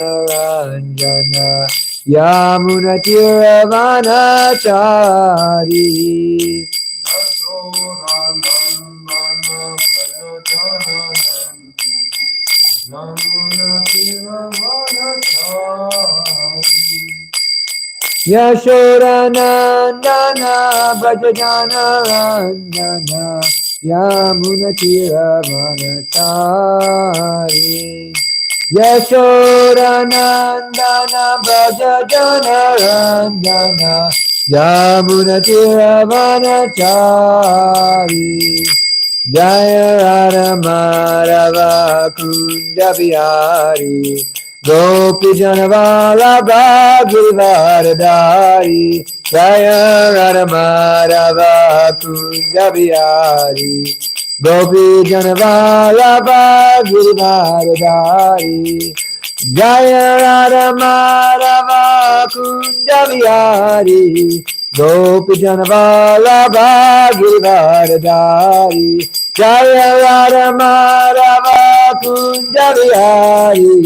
Ranjana Yamunatiravanachari Yashodanandana Brajajana Ranjana Yamunatiravanachari Yashodanandana Brajajana Ranjana Yamunatiravanachari Jaya Radha Madhava Kunja Bihari Gopi Janavallabha Giridharadhari Jaya Radha Madhava Kunja Bihari Gopi Janavallabha Giridharadhari Jaya Radha Madhava Kunja Bihari Gopi Janavallabha Giridharadhari Jaya Radha Madhava Kunja Bihari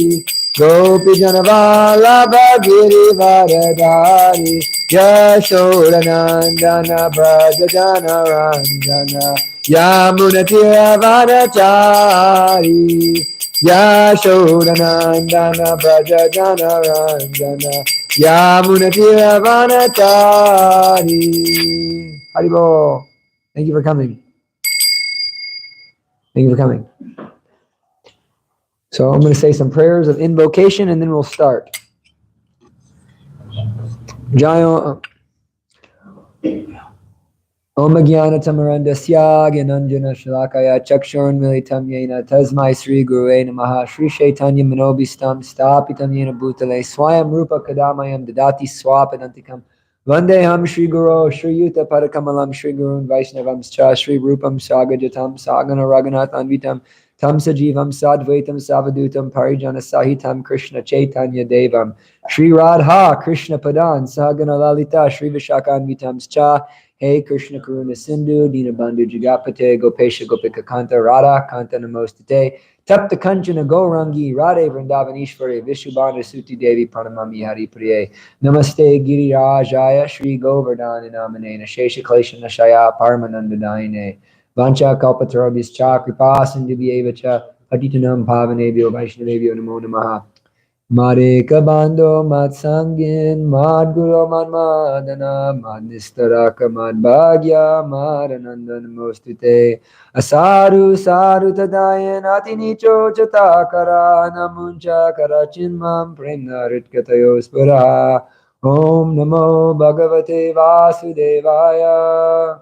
Gopi Janavallabha Giridharadhari Yashodanandana Brajajana Ranjana Yamunatiravanachari Yashodanandana Brajajana Ranjana Yamunatiravanachari. Haribo. Thank you for coming. Thank you for coming. So I'm going to say some prayers of invocation and then we'll start. Jaya Om Jnana Tamarandasya Gyananjana Shalakaya Chakshurun Militam Yena Tasmai Sri Gurue Namaha Sri Chaitanya Manobistam Stapitam Yena Bhutale Swayam Rupa Kadamayam Dadati Swapadantikam Vandeham Sri Guru Sri Yuta Padakamalam Sri Gurun Vaishnavam Cha Sri Rupam Sagajatam Sagana Raghunath Anvitam Tam Sajivam Sadvaitam Savadutam Parijana Sahitam Krishna Chaitanya Devam Sri Radha Krishna Padan Sagana Lalita Sri Vishakanvitam Cha Hey Krishna Karuna Sindhu, Dinabandhu Jagapate, Gopesha Gopika Kanta, Radha Kanta Namostate, Tapta Kanchana Gourangi, Radhe Vrindavanishwari, Vishubhana Suti Devi Pranamami Hari Priye, Namaste Giri Rajaya, Shri Govardhana Namane, Shesha Kleshana Shaya, Paramananda Daine, Vancha Kalpatarabhis Cha, Kripa Sindhyaeva Cha, Patitanam Pavanebhyo Vaishnavebhyo Namo Namaha. Mareka Bando Matsangin Mad Guru Mad Madana Mad Nistaraka Mad Bhagya Mad Anandan Mostute Asaru Saru Tadayan Atinicho Chatakara Namuncha Karachinmam Premna Ritkatayospura Om Namo Bhagavate Vasudevaya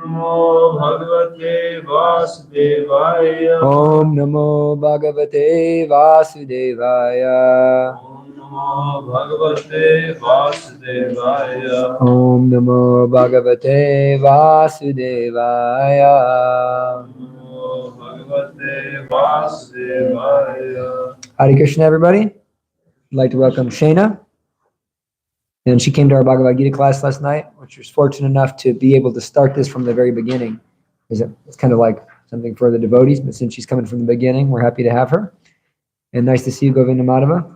Namo Bhagavate Vasudevaya. Om Namo Bhagavate Vasudevaya. Om Namo Bhagavate Vasudevaya. Om Namo Bhagavate Vasudevaya. Om Namo Bhagavate Vasudevaya. Hare Krishna, everybody. I'd like to welcome Shana. And she came to our Bhagavad Gita class last night, which was fortunate enough to be able to start this from the very beginning. It's kind of like something for the devotees, but since she's coming from the beginning, we're happy to have her. And nice to see you, Govinda Madhava.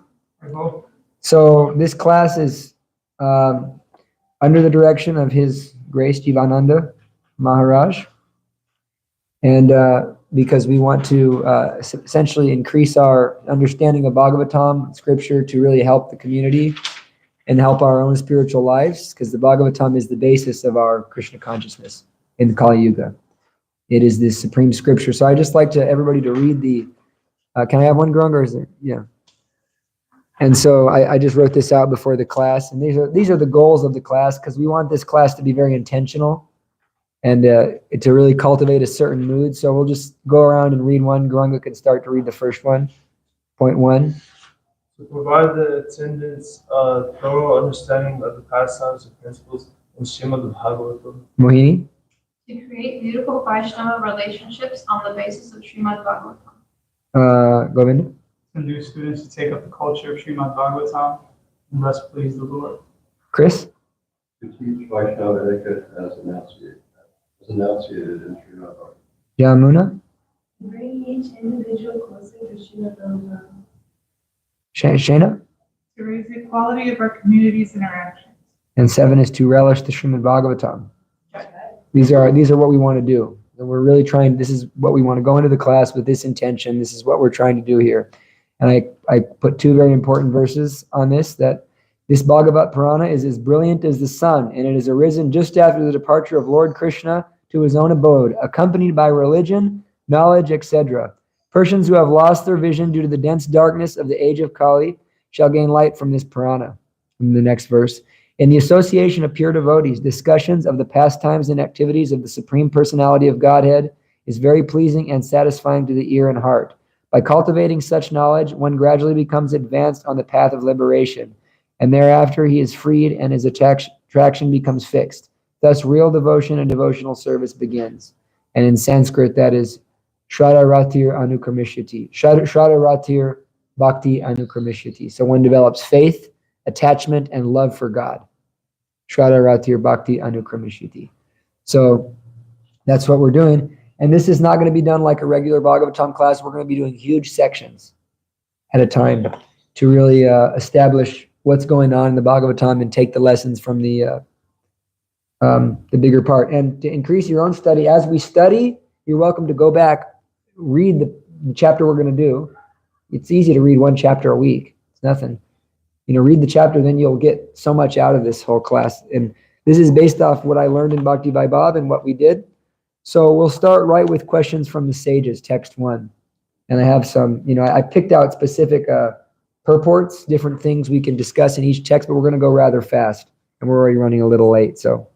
So this class is under the direction of His Grace Jivananda Maharaj. And because we want to essentially increase our understanding of Bhagavatam, scripture, to really help the community and help our own spiritual lives, because the Bhagavatam is the basis of our Krishna consciousness in the Kali Yuga. It is this supreme scripture. So I just like to everybody to read the, can I have one, Grung, or is it, yeah. And so I just wrote this out before the class, and these are the goals of the class, because we want this class to be very intentional and to really cultivate a certain mood. So we'll just go around and read one. Grunga can start to read the first one. Point 1. To provide the attendants a thorough understanding of the pastimes and principles in Srimad Bhagavatam. Mohini. To create beautiful Vaishnava relationships on the basis of Srimad Bhagavatam. Govinda. To new students to take up the culture of Srimad Bhagavatam and thus please the Lord. Chris. To teach Vaishnava etiquette as enunciated in Srimad Bhagavatam. Yamuna. Bring each individual closer to Srimad Bhagavatam. Shana? To raise the quality of our community's interactions. And 7 is to relish the Srimad Bhagavatam. These are what we want to do. And we're really trying, this is what we want to go into the class with this intention. This is what we're trying to do here. And I put 2 very important verses on this, that this Bhagavat Purana is as brilliant as the sun, and it has arisen just after the departure of Lord Krishna to his own abode, accompanied by religion, knowledge, etc. Persons who have lost their vision due to the dense darkness of the age of Kali shall gain light from this Purana. In the next verse, in the association of pure devotees, discussions of the pastimes and activities of the Supreme Personality of Godhead is very pleasing and satisfying to the ear and heart. By cultivating such knowledge, one gradually becomes advanced on the path of liberation, and thereafter he is freed and his attraction becomes fixed. Thus, real devotion and devotional service begins. And in Sanskrit, that is Shraddha Ratir Anukramishyati. Shraddha Ratir Bhakti Anukramishyati. So one develops faith, attachment, and love for God. Shraddha Ratir Bhakti Anukramishyati. So that's what we're doing. And this is not going to be done like a regular Bhagavatam class. We're going to be doing huge sections at a time to really establish what's going on in the Bhagavatam and take the lessons from the bigger part. And to increase your own study, as we study, you're welcome to go back, read the chapter we're going to do. It's easy to read 1 chapter a week. It's nothing. Read the chapter, then you'll get so much out of this whole class. And this is based off what I learned in Bhakti Vaibhav and what we did. So we'll start right with questions from the sages, text 1. And I have some, I picked out specific purports, different things we can discuss in each text, but we're going to go rather fast. And we're already running a little late, so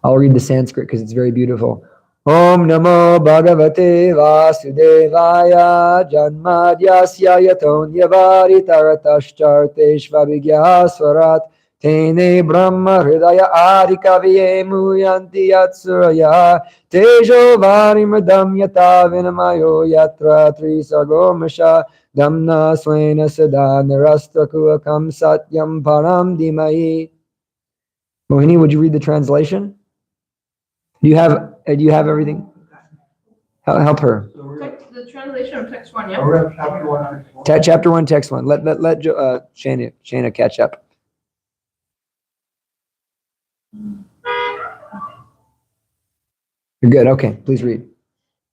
I'll read the Sanskrit because it's very beautiful. Om Namo Bhagavate Vasudevaya Janmadyasya Yatonyavaritaratashtharteshvabhigya Swarat Tene Brahma Hridaya Adikaviye Muyanti Yatsuraya Tejo Varimradam Yata Vinamayo Yatra Trisargomasha Damna Swena Sada Narastrakuakam Satyam Param Dimai. Mohini, would you read the translation? Do you have everything? Help her. The translation of text 1, yeah? We're at chapter 1. Chapter 1, text 1. Let Shana catch up. You're good. Okay, please read.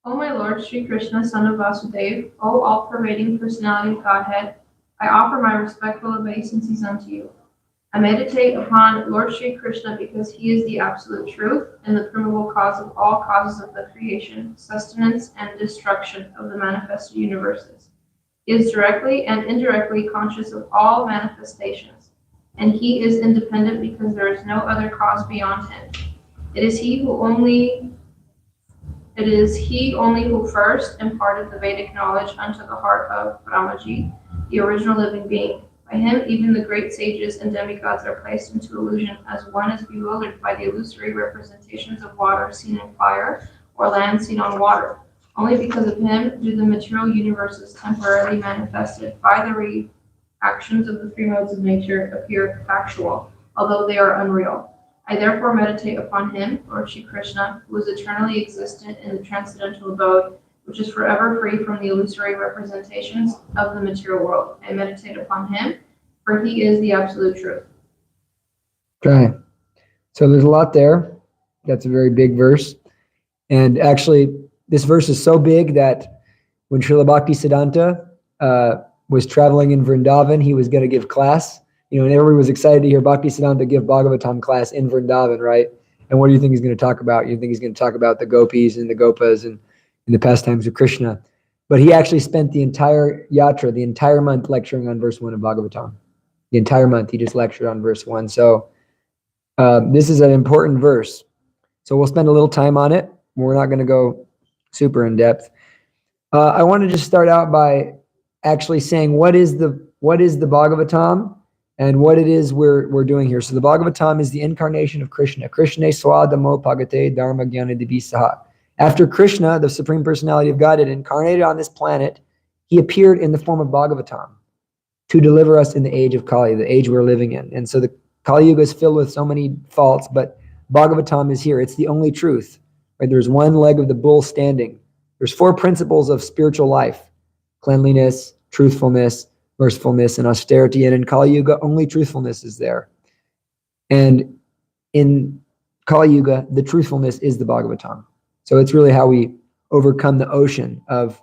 O my Lord Sri Krishna, son of Vasudeva, O all-pervading personality of Godhead, I offer my respectful obeisances unto you. I meditate upon Lord Sri Krishna because he is the absolute truth and the primeval cause of all causes of the creation, sustenance, and destruction of the manifested universes. He is directly and indirectly conscious of all manifestations, and he is independent because there is no other cause beyond him. It is he only who first imparted the Vedic knowledge unto the heart of Brahmaji, the original living being. By him, even the great sages and demigods are placed into illusion, as one is bewildered by the illusory representations of water seen in fire or land seen on water. Only because of him do the material universes temporarily manifested by the reactions of the 3 modes of nature appear factual, although they are unreal. I therefore meditate upon him, Lord Shri Krishna, who is eternally existent in the transcendental abode, which is forever free from the illusory representations of the material world. I meditate upon him, for he is the absolute truth. Okay. So there's a lot there. That's a very big verse. And actually, this verse is so big that when Srila Bhaktisiddhanta was traveling in Vrindavan, he was going to give class. And everybody was excited to hear Bhaktisiddhanta give Bhagavatam class in Vrindavan, right? And what do you think he's going to talk about? You think he's going to talk about the gopis and the gopas and the pastimes of Krishna. But he actually spent the entire yatra, the entire month lecturing on verse 1 of Bhagavatam. The entire month he just lectured on verse 1. So this is an important verse. So we'll spend a little time on it. We're not going to go super in depth. I want to just start out by actually saying what is the Bhagavatam and what it is we're doing here. So the Bhagavatam is the incarnation of Krishna. Krishna swadamo pagate dharma jnana divisaha. After Krishna, the Supreme Personality of God, had incarnated on this planet, he appeared in the form of Bhagavatam to deliver us in the age of Kali, the age we're living in. And so the Kali Yuga is filled with so many faults, but Bhagavatam is here. It's the only truth. Right? There's one leg of the bull standing. There's 4 principles of spiritual life: cleanliness, truthfulness, mercifulness and austerity, and in Kali Yuga, only truthfulness is there. And in Kali Yuga, the truthfulness is the Bhagavatam. So it's really how we overcome the ocean of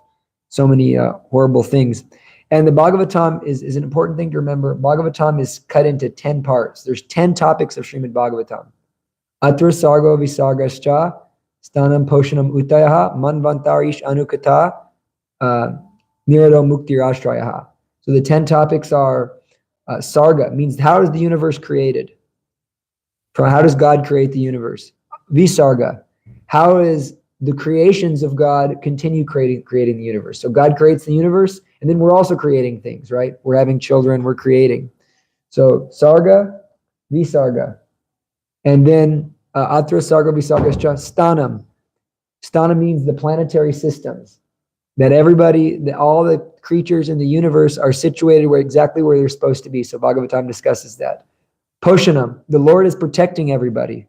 so many horrible things. And the Bhagavatam is an important thing to remember. Bhagavatam is cut into 10 parts. There's 10 topics of Srimad Bhagavatam. Atra sargo visargascha, stanam poshanam utayaha, manvantarish anukata, nirado muktirashtrayaha. So the 10 topics are sarga, means how is the universe created? How does God create the universe? Visarga, how is the creations of God continue creating the universe? So God creates the universe, and then we're also creating things, right? We're having children, we're creating. So sarga, visarga. And then atra sarga visargascha stanam. Stana means the planetary systems. That all the creatures in the universe are situated exactly where they're supposed to be. So Bhagavatam discusses that. Poshanam, the Lord is protecting everybody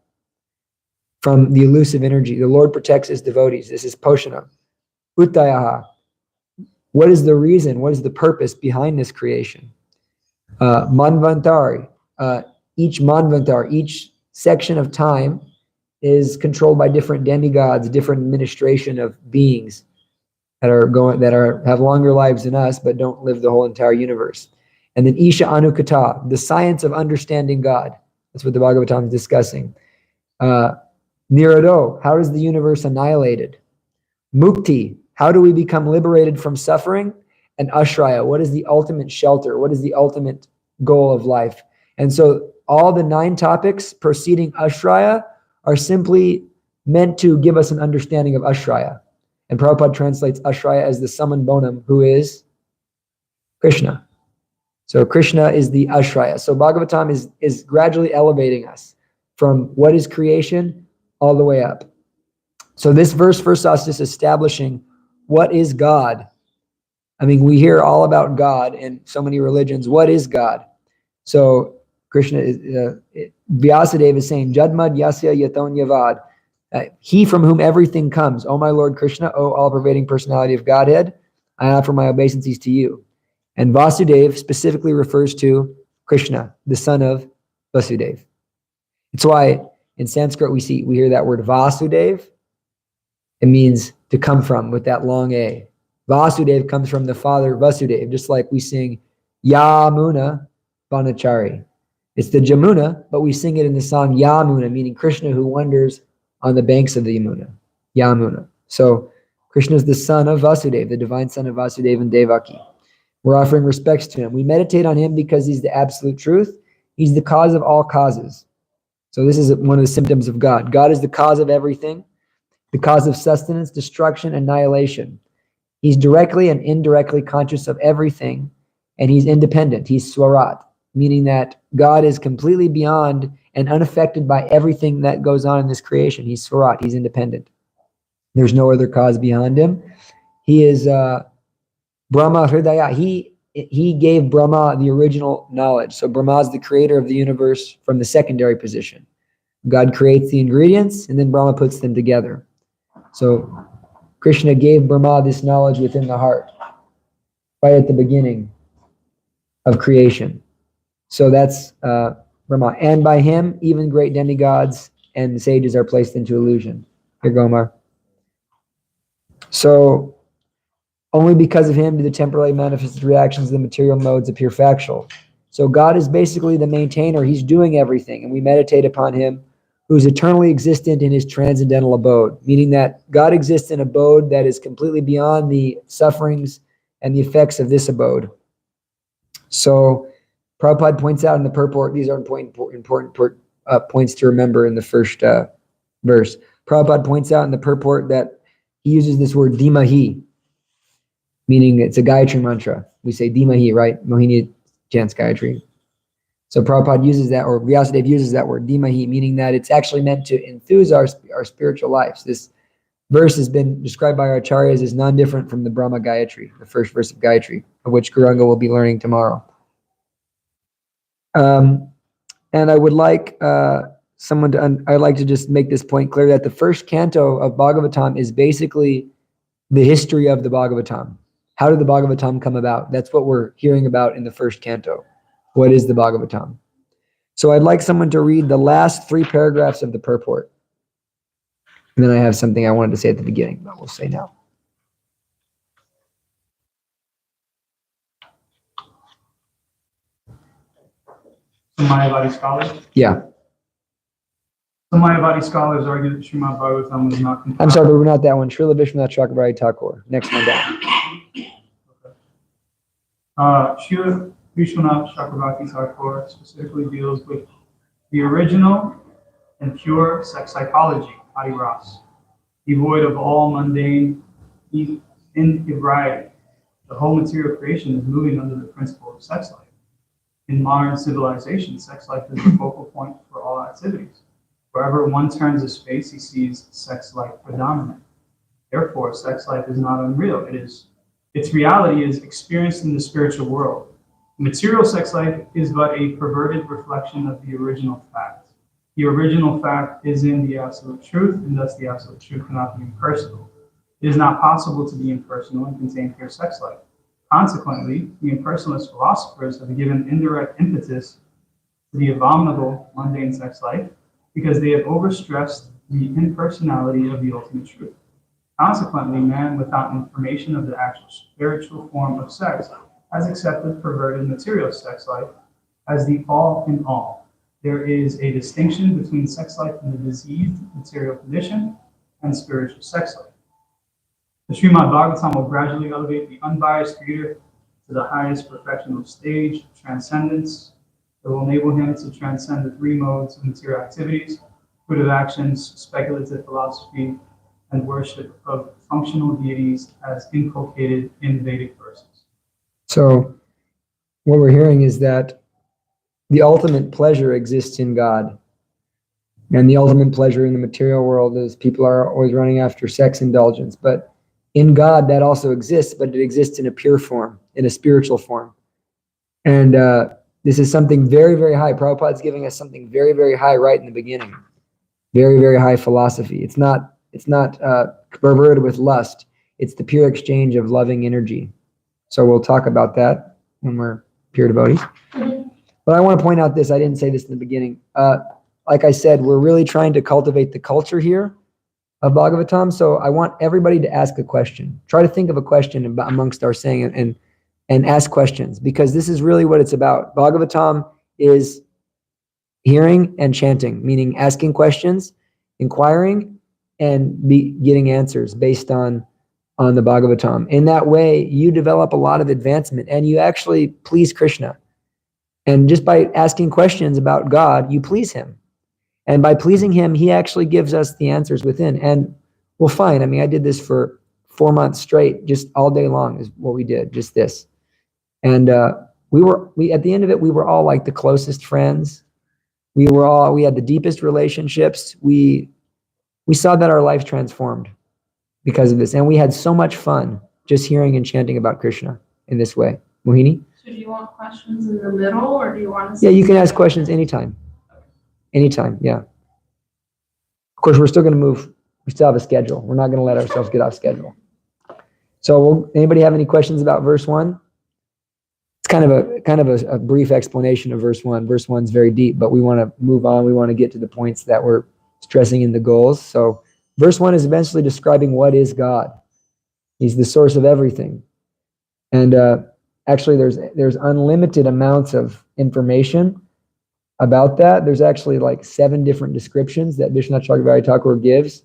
from the elusive energy. The Lord protects his devotees. This is Poshanam. Uttayaha, what is the reason? What is the purpose behind this creation? Manvantari, each manvantar, each section of time is controlled by different demigods, different administration of beings that have longer lives than us, but don't live the whole entire universe. And then Isha Anukata, the science of understanding God. That's what the Bhagavatam is discussing. Nirado, how is the universe annihilated? Mukti, how do we become liberated from suffering? And Ashraya, what is the ultimate shelter? What is the ultimate goal of life? And so all the 9 topics preceding Ashraya are simply meant to give us an understanding of Ashraya. And Prabhupada translates Ashraya as the summum bonum, who is Krishna. So Krishna is the Ashraya. So Bhagavatam is gradually elevating us from what is creation all the way up. So this verse first off is establishing what is God. I mean, we hear all about God in so many religions. What is God? So Krishna is, Vyasadeva is saying, Jadmad Yasya Yaton Yavad. He from whom everything comes. O my Lord Krishna, O all-pervading personality of Godhead, I offer my obeisances to you. And Vasudev specifically refers to Krishna, the son of Vasudev. It's why in Sanskrit we hear that word Vasudev. It means to come from with that long A. Vasudev comes from the father Vasudev, just like we sing Yamuna Banachari. It's the Jamuna, but we sing it in the song Yamuna, meaning Krishna who wanders on the banks of the Yamuna. So Krishna is the son of Vasudev, the divine son of Vasudeva and Devaki. We're offering respects to him. We meditate on him because he's the absolute truth. He's the cause of all causes. So this is one of the symptoms of God. God is the cause of everything, the cause of sustenance, destruction, annihilation. He's directly and indirectly conscious of everything, and he's independent. He's Swarat, meaning that God is completely beyond and unaffected by everything that goes on in this creation. He's Swarat. He's independent. There's no other cause beyond him. He is Brahma Hridaya. He gave Brahma the original knowledge. So Brahma is the creator of the universe from the secondary position. God creates the ingredients, and then Brahma puts them together. So Krishna gave Brahma this knowledge within the heart, right at the beginning of creation. So that's Brahma. And by him, even great demigods and sages are placed into illusion. Here, Gomar. So only because of him do the temporally manifested reactions of the material modes appear factual. So God is basically the maintainer. He's doing everything, and we meditate upon him, who's eternally existent in his transcendental abode, meaning that God exists in an abode that is completely beyond the sufferings and the effects of this abode. So Prabhupada points out in the purport, these are important points to remember in the first verse. Prabhupada points out in the purport that he uses this word Dimahi, meaning it's a Gayatri mantra. We say Dimahi, right? Mohini chants Gayatri. So Prabhupada uses that, or Vyasadeva uses that word, Dimahi, meaning that it's actually meant to enthuse our spiritual lives. This verse has been described by our acharyas as non-different from the Brahma Gayatri, the first verse of Gayatri, of which Guranga will be learning tomorrow. And I would like I'd like to just make this point clear that the first canto of Bhagavatam is basically the history of the Bhagavatam. How did the Bhagavatam come about? That's what we're hearing about in the first canto. What is the Bhagavatam? So I'd like someone to read the last 3 paragraphs of the purport. And then I have something I wanted to say at the beginning, but we'll say now. Some Mayavadi scholars. Yeah. Some Mayavadi scholars argue that Srimad Bhagavatam was not compiled. I'm sorry, but we're not that one. Srila Vishwanath Chakravarti Thakur. Next one down. Srila Vishwanath Chakravarti Thakur specifically deals with the original and pure sex psychology, Adi Ras, devoid of all mundane inebriety. The whole material creation is moving under the principle of sex life. In modern civilization, sex life is the focal point for all activities. Wherever one turns his face, he sees sex life predominant. Therefore, sex life is not unreal. Its reality is experienced in the spiritual world. Material sex life is but a perverted reflection of the original fact. The original fact is in the absolute truth, and thus the absolute truth cannot be impersonal. It is not possible to be impersonal and contain pure sex life. Consequently, the impersonalist philosophers have given indirect impetus to the abominable mundane sex life because they have overstressed the impersonality of the ultimate truth. Consequently, man, without information of the actual spiritual form of sex, has accepted perverted material sex life as the all in all. There is a distinction between sex life in the diseased material condition and spiritual sex life. The Srimad Bhagavatam will gradually elevate the unbiased reader to the highest perfectional stage, transcendence. It will enable him to transcend the 3 modes of material activities, fruitive actions, speculative philosophy, and worship of functional deities as inculcated in Vedic verses. So what we're hearing is that the ultimate pleasure exists in God. And the ultimate pleasure in the material world is people are always running after sex indulgence. But in God, that also exists, but it exists in a pure form, in a spiritual form. And this is something very, very high. Prabhupada's giving us something very, very high right in the beginning. Very, very high philosophy. It's not perverted with lust. It's the pure exchange of loving energy. So we'll talk about that when we're pure devotees. But I want to point out this. I didn't say this in the beginning. Like I said, we're really trying to cultivate the culture here of Bhagavatam. So I want everybody to ask a question. Try to think of a question amongst our saying and ask questions, because this is really what it's about. Bhagavatam is hearing and chanting, meaning asking questions, inquiring, and getting answers based on the Bhagavatam. In that way, you develop a lot of advancement and you actually please Krishna. And just by asking questions about God, you please him. And by pleasing him, he actually gives us the answers within. And we'll find, I mean, I did this for 4 months straight, just all day long is what we did, just this. And we at the end of it, we were all like the closest friends. We had the deepest relationships. We saw that our life transformed because of this. And we had so much fun just hearing and chanting about Krishna in this way. Mohini? So do you want questions in the middle, or do you want to? Yeah, you can ask questions anytime. Anytime, yeah. Of course, we're still going to move. We still have a schedule. We're not going to let ourselves get off schedule. So anybody have any questions about verse 1? It's kind of a brief explanation of verse 1. Verse 1 is very deep, but we want to move on. We want to get to the points that we're stressing in the goals. So verse 1 is eventually describing what is God. He's the source of everything. And actually, there's unlimited amounts of information about that. There's actually like 7 different descriptions that Vishwanath Chakravarti Thakur gives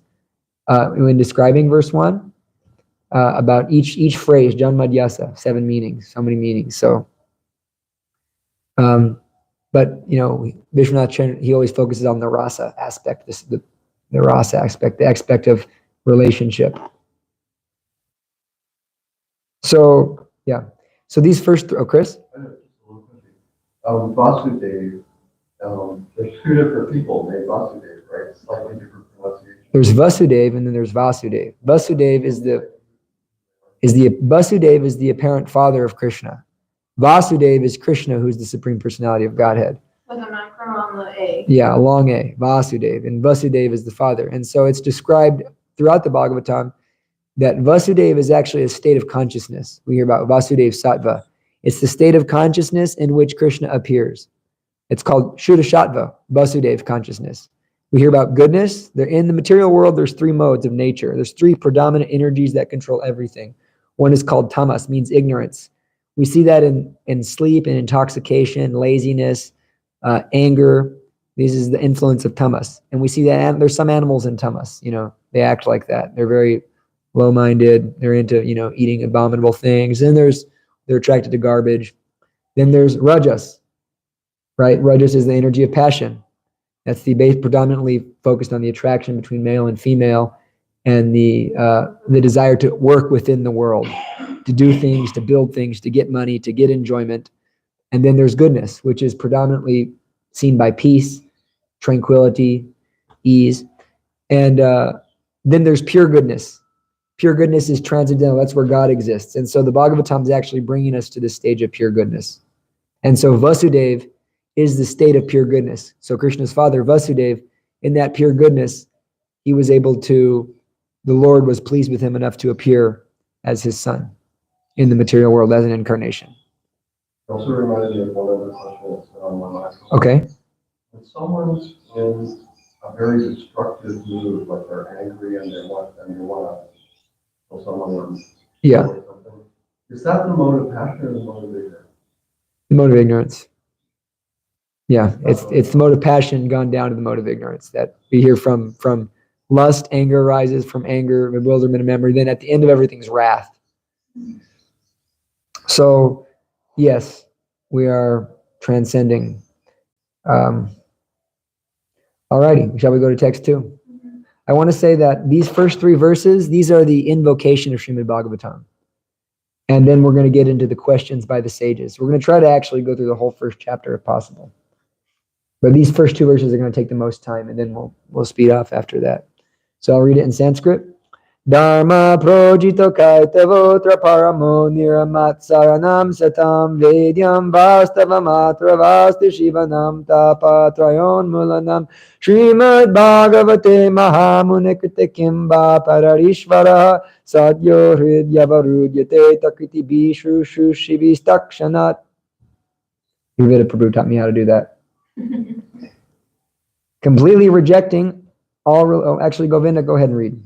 when describing verse 1 about each phrase, Janmadhyasa, 7 meanings, so many meanings. So, but you know, Vishwanath, he always focuses on the rasa aspect, the rasa aspect, the aspect of relationship. So yeah. So these first, Chris? Vasudev, there's 2 different people named Vasudev, right? Slightly different pronunciation. There's Vasudev and then there's Vasudev. Vasudev is the apparent father of Krishna. Vasudev is Krishna, who's the Supreme Personality of Godhead. With a macro on the A. Yeah, a long A, Vasudev. And Vasudev is the father. And so it's described throughout the Bhagavatam that Vasudeva is actually a state of consciousness. We hear about Vasudeva Sattva. It's the state of consciousness in which Krishna appears. It's called Shuddha Sattva, Vasudeva consciousness. We hear about goodness. In the material world, there's three modes of nature. There's three predominant energies that control everything. One is called tamas, means ignorance. We see that in sleep and intoxication, laziness, anger. This is the influence of tamas. And we see that there's some animals in tamas, they act like that. They're very low-minded. They're into, eating abominable things. Then they're attracted to garbage. Then there's rajas, right? Rajas is the energy of passion. That's the base, predominantly focused on the attraction between male and female, and the desire to work within the world, to do things, to build things, to get money, to get enjoyment. And then there's goodness, which is predominantly seen by peace, tranquility, ease. And then there's pure goodness. Pure goodness is transcendental. That's where God exists. And so the Bhagavatam is actually bringing us to the stage of pure goodness. And so Vasudeva is the state of pure goodness. So Krishna's father, Vasudeva, in that pure goodness, he was able to, the Lord was pleased with him enough to appear as his son in the material world as an incarnation. It also reminded me of one other question that's on my mind. Okay. When someone's in a very destructive mood, like they're angry and they want to kill someone or Yeah. or something, is that the mode of passion or the mode of ignorance? The mode of ignorance. Yeah, it's the mode of passion gone down to the mode of ignorance that we hear from lust. Anger arises from anger, bewilderment of memory. Then at the end of everything's wrath. So, yes, we are transcending. All righty, shall we go to text 2? I want to say that these first 3 verses, these are the invocation of Srimad Bhagavatam. And then we're going to get into the questions by the sages. We're going to try to actually go through the whole first chapter if possible. But these first 2 verses are going to take the most time, and then we'll speed off after that. So I'll read it in Sanskrit. Dharma projito kaitavotra paramo niramat saranam satam vedyam vastava matra vasti shivanam tapatrayon mulanam Srimad Bhagavate Mahamunikite Kimba Pararishvara Sadyo Hridyavarudhyate Takriti Bishu Shushivistakshanat. Yuvita Prabhu taught me how to do that. Completely rejecting all. Actually, Govinda, go ahead and read.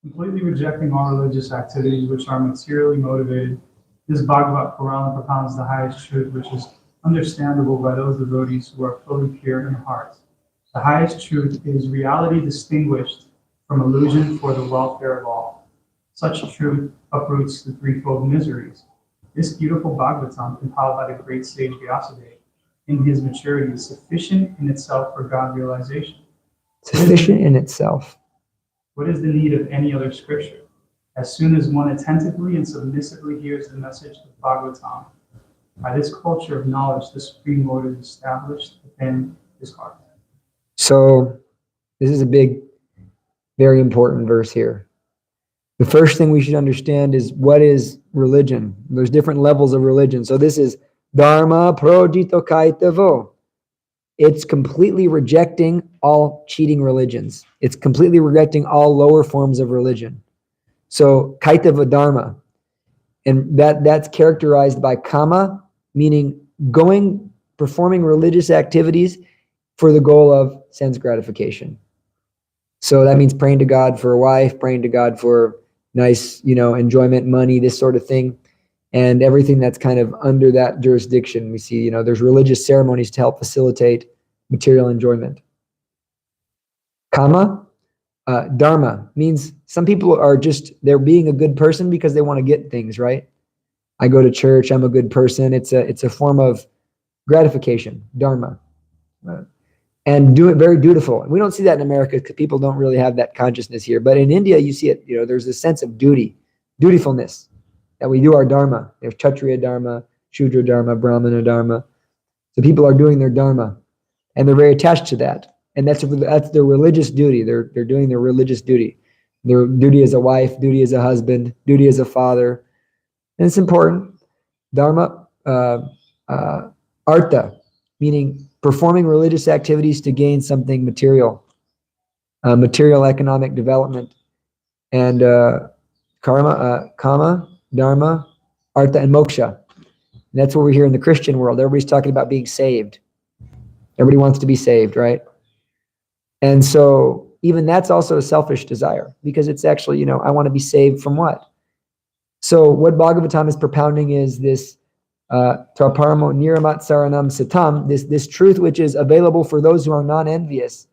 Completely rejecting all religious activities which are materially motivated, this Bhagavat Purana propounds the highest truth, which is understandable by those devotees who are fully pure in heart. The highest truth is reality distinguished from illusion for the welfare of all. Such truth uproots the threefold miseries. This beautiful Bhagavatam, compiled by the great sage Vyasadeva, in his maturity, is sufficient in itself for God realization. Sufficient in itself. What is the need of any other scripture? As soon as one attentively and submissively hears the message of Bhagavatam, by this culture of knowledge, the supreme mode is established within his heart. So this is a big, very important verse here. The first thing we should understand is what is religion. There's different levels of religion. So this is Dharma projito kaitavo. It's completely rejecting all cheating religions. It's completely rejecting all lower forms of religion. So kaitava dharma. And that's characterized by kama, meaning performing religious activities for the goal of sense gratification. So that means praying to God for a wife, praying to God for nice, enjoyment, money, this sort of thing. And everything that's kind of under that jurisdiction. We see, there's religious ceremonies to help facilitate material enjoyment. Kama, dharma, means some people are they're being a good person because they want to get things, right? I go to church, I'm a good person. It's a form of gratification, dharma. And do it very dutiful. We don't see that in America because people don't really have that consciousness here. But in India, you see it, there's a sense of dutifulness, that we do our dharma. There's Kshatriya dharma, Shudra dharma, Brahmana dharma. So people are doing their dharma, and they're very attached to that. And that's their religious duty. They're doing their religious duty. Their duty as a wife, duty as a husband, duty as a father. And it's important. Dharma, artha, meaning performing religious activities to gain something material, material economic development. And Kama, Dharma, Artha, and Moksha. And that's what we're here in the Christian world. Everybody's talking about being saved. Everybody wants to be saved, right? And so even that's also a selfish desire, because it's actually, I want to be saved from what? So what Bhagavatam is propounding is this Traparamo Niramat Saranam Satam, this truth which is available for those who are non-envious,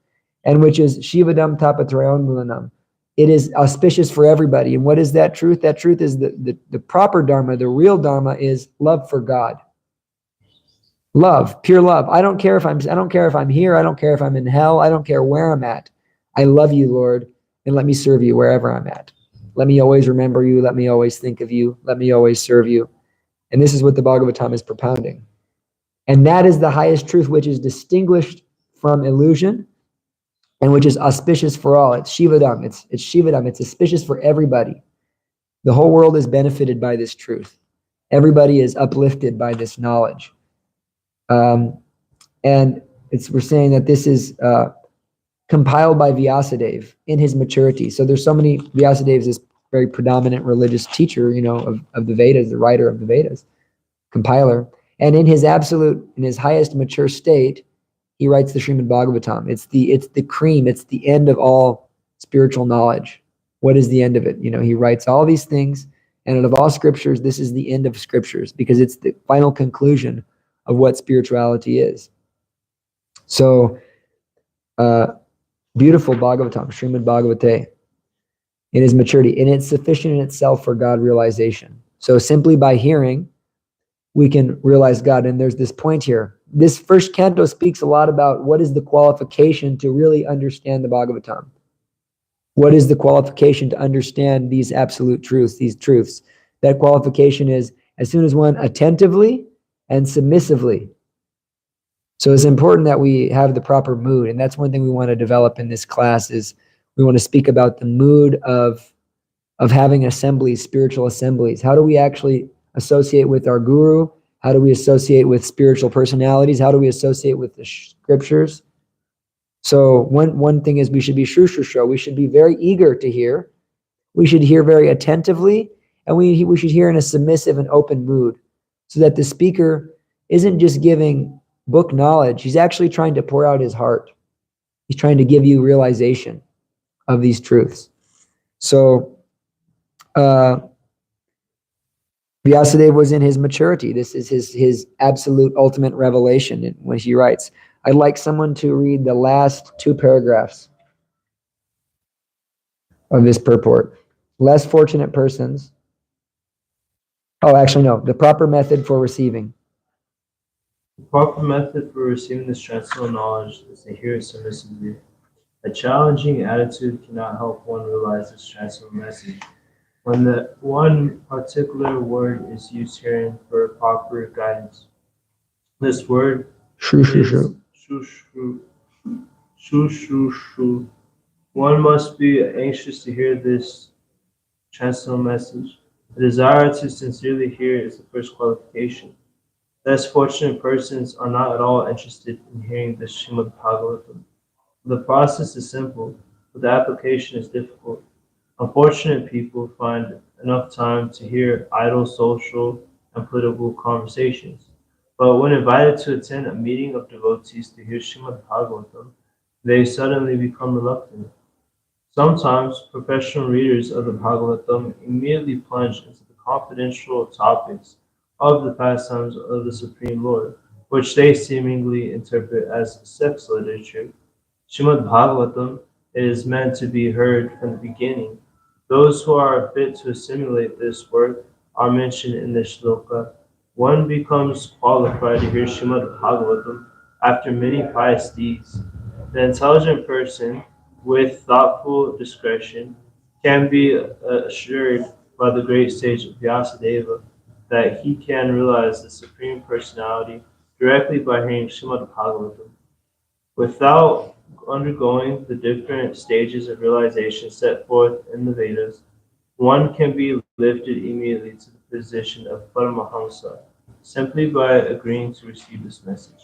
and which is Shivadam Tapatrayon Mulanam. It is auspicious for everybody. And what is that truth? That truth is the proper Dharma, the real Dharma is love for God. Love, pure love. I don't care if I'm here. I don't care if I'm in hell. I don't care where I'm at. I love you, Lord, and let me serve you wherever I'm at. Let me always remember you. Let me always think of you. Let me always serve you. And this is what the Bhagavatam is propounding. And that is the highest truth, which is distinguished from illusion and which is auspicious for all. It's Shivadam. It's Shivadam. It's auspicious for everybody. The whole world is benefited by this truth. Everybody is uplifted by this knowledge. And we're saying that this is compiled by Vyasadeva in his maturity. So there's so many, Vyasadeva is this very predominant religious teacher, of the Vedas, the writer of the Vedas, compiler. And in his highest mature state, he writes the Srimad Bhagavatam. It's the cream, it's the end of all spiritual knowledge. What is the end of it? He writes all these things, and out of all scriptures, this is the end of scriptures, because it's the final conclusion of what spirituality is. So, beautiful Bhagavatam, Srimad Bhagavate, in his maturity, and it's sufficient in itself for God realization. So simply by hearing, we can realize God. And there's this point here. This first canto speaks a lot about what is the qualification to really understand the Bhagavatam. What is the qualification to understand these absolute truths, these truths? That qualification is as soon as one attentively and submissively. So it's important that we have the proper mood. And that's one thing we want to develop in this class is we want to speak about the mood of having assemblies, spiritual assemblies. How do we actually associate with our guru? How do we associate with spiritual personalities? How do we associate with the scriptures? So one thing is we should be shushusho. We should be very eager to hear. We should hear very attentively, and we should hear in a submissive and open mood, so that the speaker isn't just giving book knowledge. He's actually trying to pour out his heart. He's trying to give you realization of these truths. So Vyasadeva was in his maturity. This is his absolute ultimate revelation. And when he writes, I'd like someone to read the last two paragraphs of this purport. Less fortunate persons. Oh, actually, no. The proper method for receiving. The proper method for receiving this transcendental knowledge is to hear it submissively. A challenging attitude cannot help one realize this transcendental message. When the one particular word is used herein for proper guidance, this word is shushu. One must be anxious to hear this transcendental message. The desire to sincerely hear is the first qualification. Less fortunate persons are not at all interested in hearing the Srimad Bhagavatam. The process is simple, but the application is difficult. Unfortunate people find enough time to hear idle social and political conversations. But when invited to attend a meeting of devotees to hear Srimad Bhagavatam, they suddenly become reluctant. Sometimes professional readers of the Bhagavatam immediately plunge into the confidential topics of the pastimes of the Supreme Lord, which they seemingly interpret as sex literature. Srimad Bhagavatam is meant to be heard from the beginning. Those who are fit to assimilate this work are mentioned in this shloka. One becomes qualified to hear Srimad Bhagavatam after many pious deeds. The intelligent person, with thoughtful discretion, can be assured by the great sage Vyasadeva that he can realize the Supreme Personality directly by hearing Srimad Bhagavatam. Without undergoing the different stages of realization set forth in the Vedas, one can be lifted immediately to the position of Paramahamsa simply by agreeing to receive this message.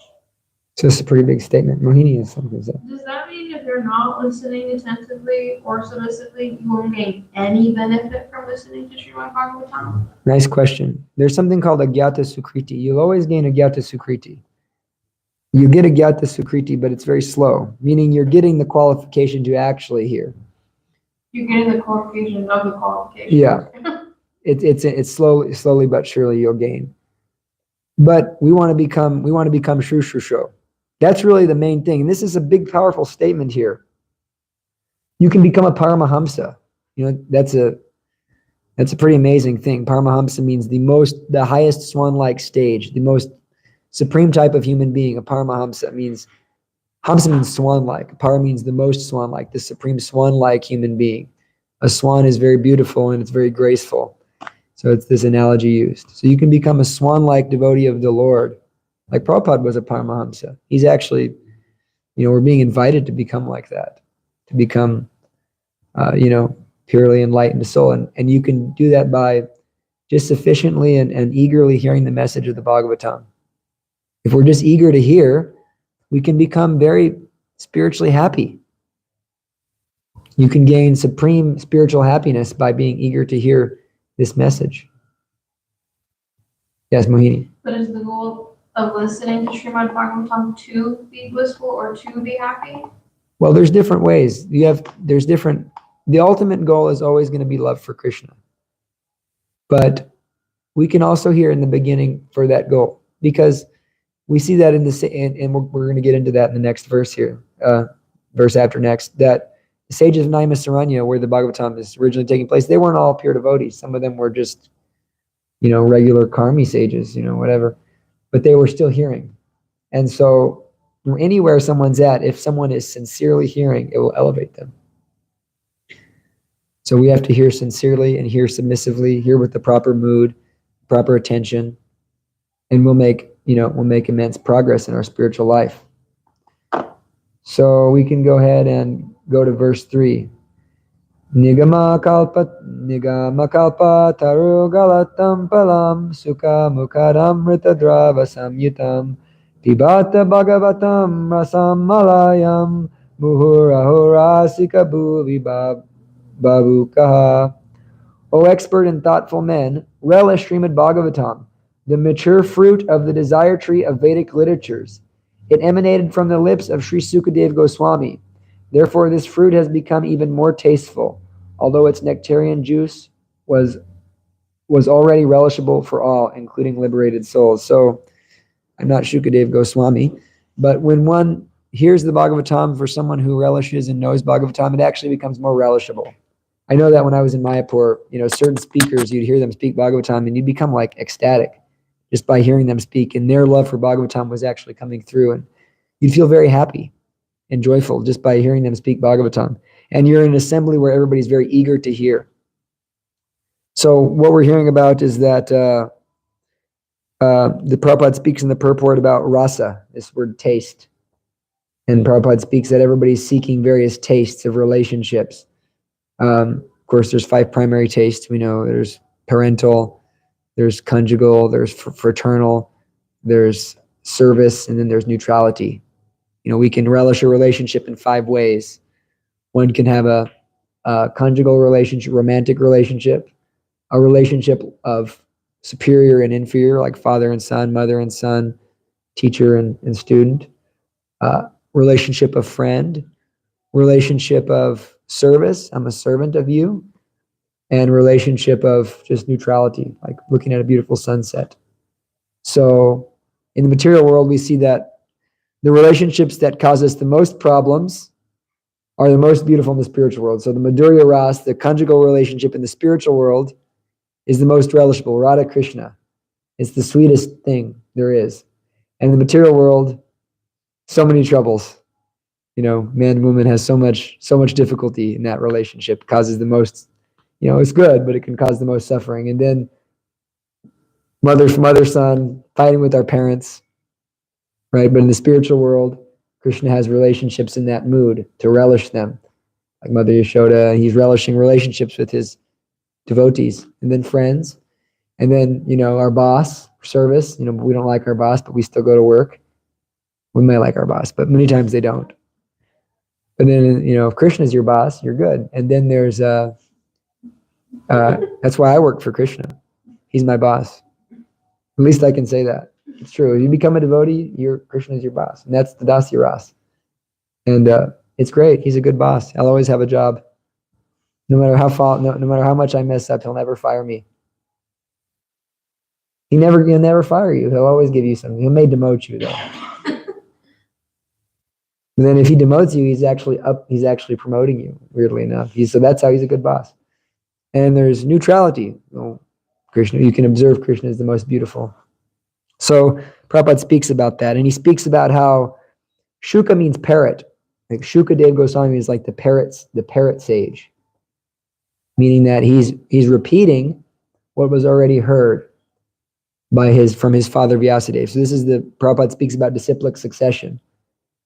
So it's a pretty big statement. Mohini is something to say. Does that mean if you're not listening attentively or submissively, you won't gain any benefit from listening to Srimad Bhagavatam? Nice question. There's something called a Gyata Sukriti. You'll always gain a Gyata Sukriti. You get a Gyata Sukriti, but it's very slow, meaning you're getting the qualification to actually hear. You're getting the qualification of the qualification. Yeah. It's slowly but surely you'll gain. But we want to become Shushusho. That's really the main thing. And this is a big, powerful statement here. You can become a Paramahamsa. You know, that's a pretty amazing thing. Paramahamsa means the highest swan-like stage, the most supreme type of human being. A Paramahamsa means, Hamsa means swan-like. Para means the most swan-like, the supreme swan-like human being. A swan is very beautiful and it's very graceful. So it's this analogy used. So you can become a swan-like devotee of the Lord. Like Prabhupada was a Paramahamsa. He's actually, we're being invited to become like that, to become, purely enlightened soul. And you can do that by just sufficiently and eagerly hearing the message of the Bhagavatam. If we're just eager to hear, we can become very spiritually happy. You can gain supreme spiritual happiness by being eager to hear this message. Yes, Mohini. But is the goal of listening to Srimad Bhagavatam to be blissful or to be happy? Well, there's different ways. The ultimate goal is always going to be love for Krishna. But we can also hear in the beginning for that goal, because we see that and we're going to get into that in the next verse here, verse after next, that the sages of Naimisaranya, where the Bhagavatam is originally taking place, they weren't all pure devotees. Some of them were just, regular karmi sages, whatever, but they were still hearing. And so anywhere someone's at, if someone is sincerely hearing, it will elevate them. So we have to hear sincerely and hear submissively, hear with the proper mood, proper attention, and we'll make immense progress in our spiritual life. So we can go ahead and go to verse 3. Nigama kalpa taru galatam palam sukha mukharam ritadrava samyutam pibata bhagavatam rasam malayam muhurahurasika bhuvi babukaha. O expert and thoughtful men, relish Srimad Bhagavatam, the mature fruit of the desire tree of Vedic literatures. It emanated from the lips of Sri Sukadeva Goswami. Therefore, this fruit has become even more tasteful, although its nectarian juice was already relishable for all, including liberated souls. So, I'm not Sukadeva Goswami, but when one hears the Bhagavatam for someone who relishes and knows Bhagavatam, it actually becomes more relishable. I know that when I was in Mayapur, certain speakers, you'd hear them speak Bhagavatam and you'd become like ecstatic just by hearing them speak, and their love for Bhagavatam was actually coming through, and you'd feel very happy and joyful just by hearing them speak Bhagavatam. And you're in an assembly where everybody's very eager to hear. So what we're hearing about is that the Prabhupada speaks in the purport about rasa, this word taste. And Prabhupada speaks that everybody's seeking various tastes of relationships. Of course, there's 5 primary tastes. We know there's parental, there's conjugal, there's fraternal, there's service, and then there's neutrality. We can relish a relationship in 5 ways. One can have a conjugal relationship, romantic relationship, a relationship of superior and inferior, like father and son, mother and son, teacher and student, relationship of friend, relationship of service, I'm a servant of you, and relationship of just neutrality, like looking at a beautiful sunset. So in the material world, we see that the relationships that cause us the most problems are the most beautiful in the spiritual world. So the Madhurya Ras, the conjugal relationship in the spiritual world, is the most relishable. Radha Krishna. It's the sweetest thing there is. And in the material world, so many troubles. Man and woman has so much difficulty in that relationship. It causes the most, it's good, but it can cause the most suffering. And then mother, son, fighting with our parents, right? But in the spiritual world, Krishna has relationships in that mood to relish them. Like Mother Yashoda, he's relishing relationships with his devotees, and then friends, and then, our boss, service. We don't like our boss, but we still go to work. We may like our boss, but many times they don't. But then, if Krishna is your boss, you're good. And then there's that's why I work for Krishna. He's my boss. At least I can say that. It's true. If you become a devotee, Krishna is your boss, and that's the Dasya Ras. And it's great. He's a good boss. I'll always have a job. No matter how much I mess up, he'll never fire me. He'll never fire you. He'll always give you something. He may demote you though. And then if he demotes you, he's actually promoting you, weirdly enough. So that's how he's a good boss. And there's neutrality. Krishna, you can observe Krishna is the most beautiful. So Prabhupada speaks about that. And he speaks about how Shuka means parrot. Like Shukadev Goswami is like the parrot sage. Meaning that he's repeating what was already heard from his father Vyasadeva. So Prabhupada speaks about disciplic succession.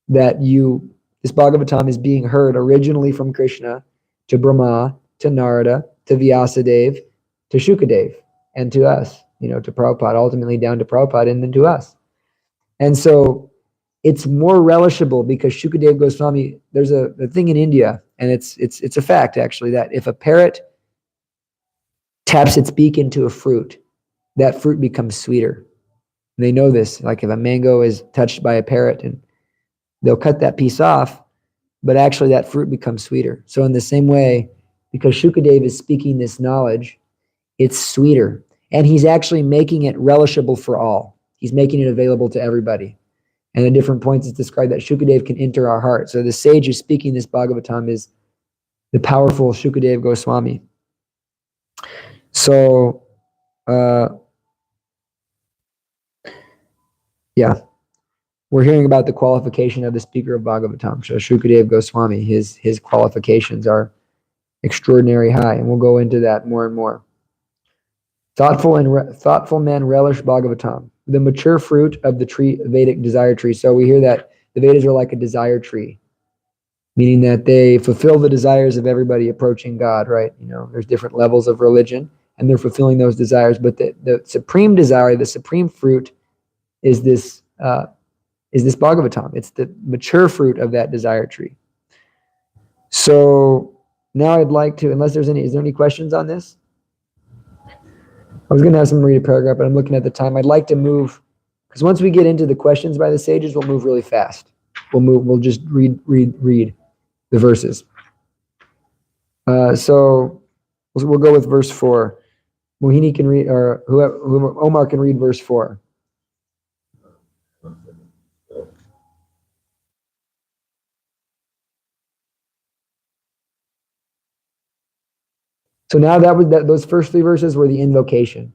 That this Bhagavatam is being heard originally from Krishna to Brahma, to Narada, to Vyasadeva, to Shukadev, and to us, to Prabhupada, ultimately down to Prabhupada, and then to us. And so it's more relishable because Shukadev Goswami, there's a thing in India, and it's a fact actually, that if a parrot taps its beak into a fruit, that fruit becomes sweeter. And they know this, like if a mango is touched by a parrot, and they'll cut that piece off, but actually that fruit becomes sweeter. So in the same way, because Shukadev is speaking this knowledge, it's sweeter. And he's actually making it relishable for all. He's making it available to everybody. And at different points it's described that Shukadev can enter our heart. So the sage who's speaking this Bhagavatam is the powerful Shukadev Goswami. So, we're hearing about the qualification of the speaker of Bhagavatam. So Shukadev Goswami, his qualifications are extraordinary high, and we'll go into that more and more. Thoughtful men relish Bhagavatam, the mature fruit of the tree, Vedic desire tree. So we hear that the Vedas are like a desire tree, meaning that they fulfill the desires of everybody approaching God, right? There's different levels of religion, and they're fulfilling those desires. But the supreme desire, the supreme fruit is this Bhagavatam. It's the mature fruit of that desire tree. So now I'd like to, is there any questions on this? I was going to have someone read a paragraph, but I'm looking at the time. I'd like to move, because once we get into the questions by the sages, we'll move really fast. We'll just read the verses. So we'll go with verse 4. Mohini can read, or whoever, Omar can read verse 4. So now those first 3 verses were the invocation.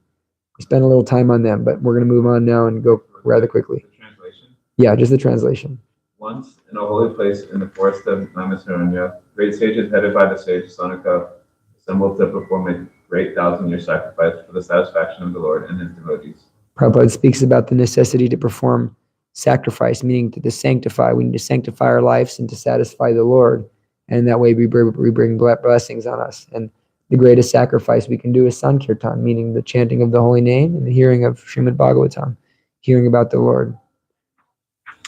We spent a little time on them, but we're going to move on now and go rather quickly. The translation? Yeah, just the translation. Once, in a holy place in the forest of Naimisaranya, great sages headed by the sage Sanaka assembled to perform a great 1,000-year sacrifice for the satisfaction of the Lord and his devotees. Prabhupada speaks about the necessity to perform sacrifice, meaning to sanctify. We need to sanctify our lives and to satisfy the Lord. And that way we bring blessings on us. And the greatest sacrifice we can do is Sankirtan, meaning the chanting of the holy name and the hearing of Srimad Bhagavatam, hearing about the Lord.